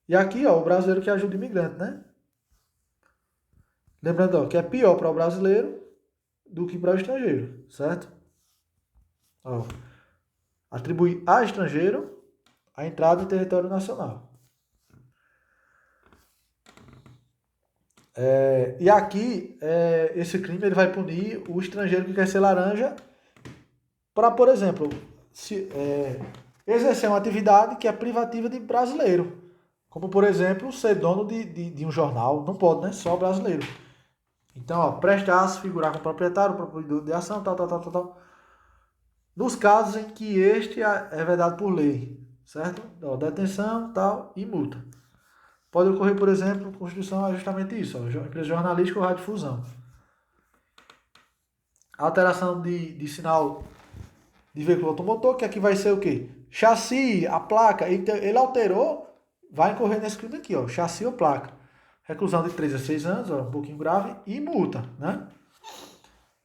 S1: E aqui, ó, o brasileiro que ajuda o imigrante, né? Lembrando, ó, que é pior para o brasileiro do que para o estrangeiro, certo? Ó, atribui a estrangeiro a entrada em território nacional. E aqui, esse crime ele vai punir o estrangeiro que quer ser laranja para, por exemplo, exercer uma atividade que é privativa de brasileiro. Como, por exemplo, ser dono de um jornal. Não pode, né? Só brasileiro. Então, ó, prestar-se, figurar como proprietário, proprietário de ação, tal. Nos casos em que este é vedado por lei, certo? Ó, detenção, tal, e multa. Pode ocorrer, por exemplo, Constituição é justamente isso, ó, empresa jornalística ou radiodifusão. Alteração de sinal de veículo automotor, que aqui vai ser o quê? Chassi, a placa, ele alterou, vai incorrer nesse crime aqui, ó, chassi ou placa. Reclusão de 3 a 6 anos, ó, um pouquinho grave, e multa, né?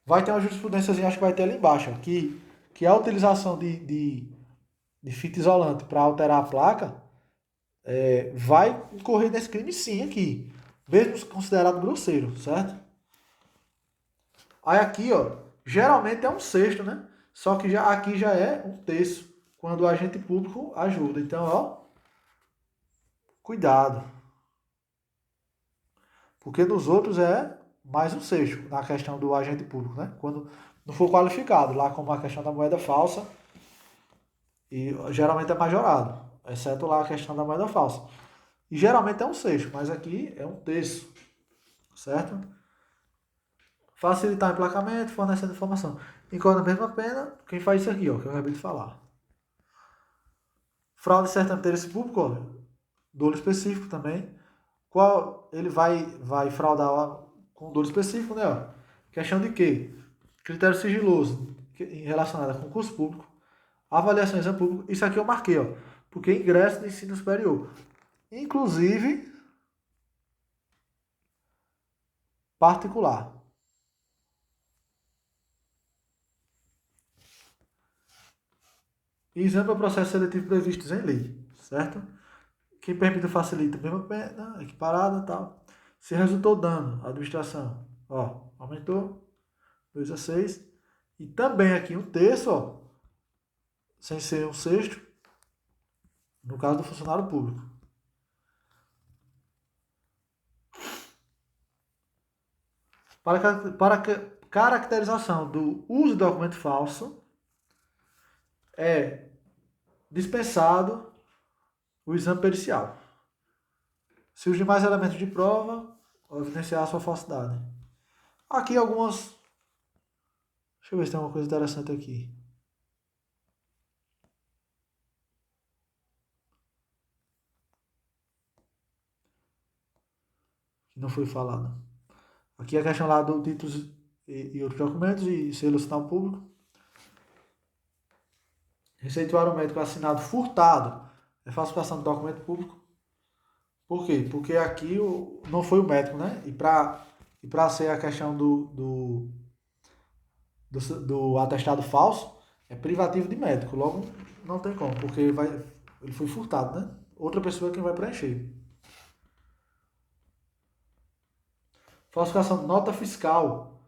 S1: Vai ter uma jurisprudência, acho que vai ter ali embaixo, ó, que a utilização de fita isolante para alterar a placa vai incorrer nesse crime sim aqui, mesmo considerado grosseiro, certo? Aí aqui, ó, geralmente é um sexto, né? Só que aqui já é um terço, quando o agente público ajuda. Então, ó, cuidado. Porque nos outros é mais um sexto, na questão do agente público, né? Quando não for qualificado, lá como a questão da moeda falsa, e geralmente é majorado, exceto lá a questão da moeda falsa. E geralmente é um sexto, mas aqui é um terço, certo? Facilitar o emplacamento, fornecendo informação. Incorre na mesma pena, quem faz isso aqui, ó, que eu acabei de falar. Fraude certo interesse público, ó, dolo específico também. Qual ele vai fraudar com dolo específico, né? Ó. Questão de quê? Critério sigiloso relacionado a concurso público, avaliação em exame público. Isso aqui eu marquei, ó, porque ingresso de ensino superior. Inclusive particular. Exame ao processo seletivo previstos em lei, certo? Quem permite facilita a mesma pena, equiparada e tal. Se resultou dano à administração, ó, aumentou. 2 a 6. E também aqui um terço, ó, sem ser um sexto, no caso do funcionário público. Para caracterização do uso de documento falso, é dispensado o exame pericial. Se os demais elementos de prova evidenciar a sua falsidade. Aqui algumas. Deixa eu ver se tem alguma coisa interessante aqui. Que não foi falado. Aqui a questão lá do títulos e outros documentos e selo sinal público. Receituário médico assinado furtado é falsificação de documento público. Por quê? Porque aqui não foi o médico, né? E para ser a questão do atestado falso, é privativo de médico. Logo, não tem como, porque ele foi furtado, né? Outra pessoa é quem vai preencher. Falsificação de nota fiscal.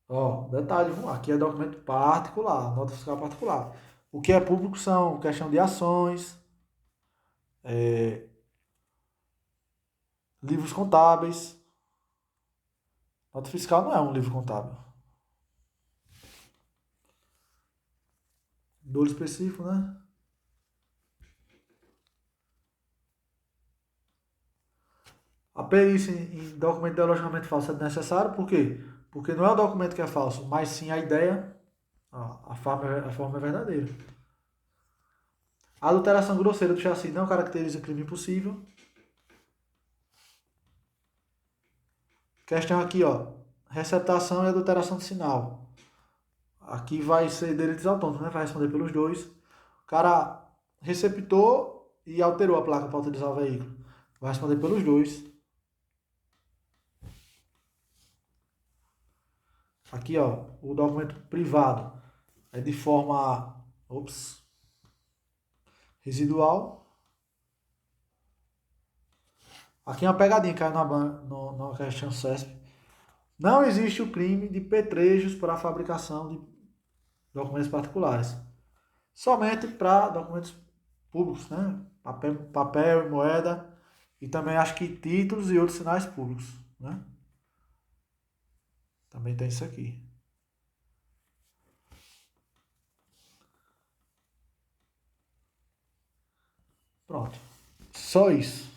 S1: Ó, detalhe, aqui é documento particular, nota fiscal particular. O que é público são questão de ações, livros contábeis. Nota fiscal não é um livro contábil. Dolo específico, né? A perícia em documento de alojamento falso é necessária, por quê? Porque não é o documento que é falso, mas sim a ideia, a forma é verdadeira. A adulteração grosseira do chassi não caracteriza crime impossível. Questão aqui, ó. Receptação e adulteração de sinal. Aqui vai ser direitos autônomos, né? Vai responder pelos dois. O cara receptou e alterou a placa para utilizar o veículo. Vai responder pelos dois. Aqui, ó, o documento privado é de forma, residual. Aqui é uma pegadinha, caiu na questão CESP. Não existe o crime de petrejos para a fabricação de documentos particulares. Somente para documentos públicos, né? Papel e moeda. E também acho que títulos e outros sinais públicos, né? Também tem isso aqui. Pronto. Só isso.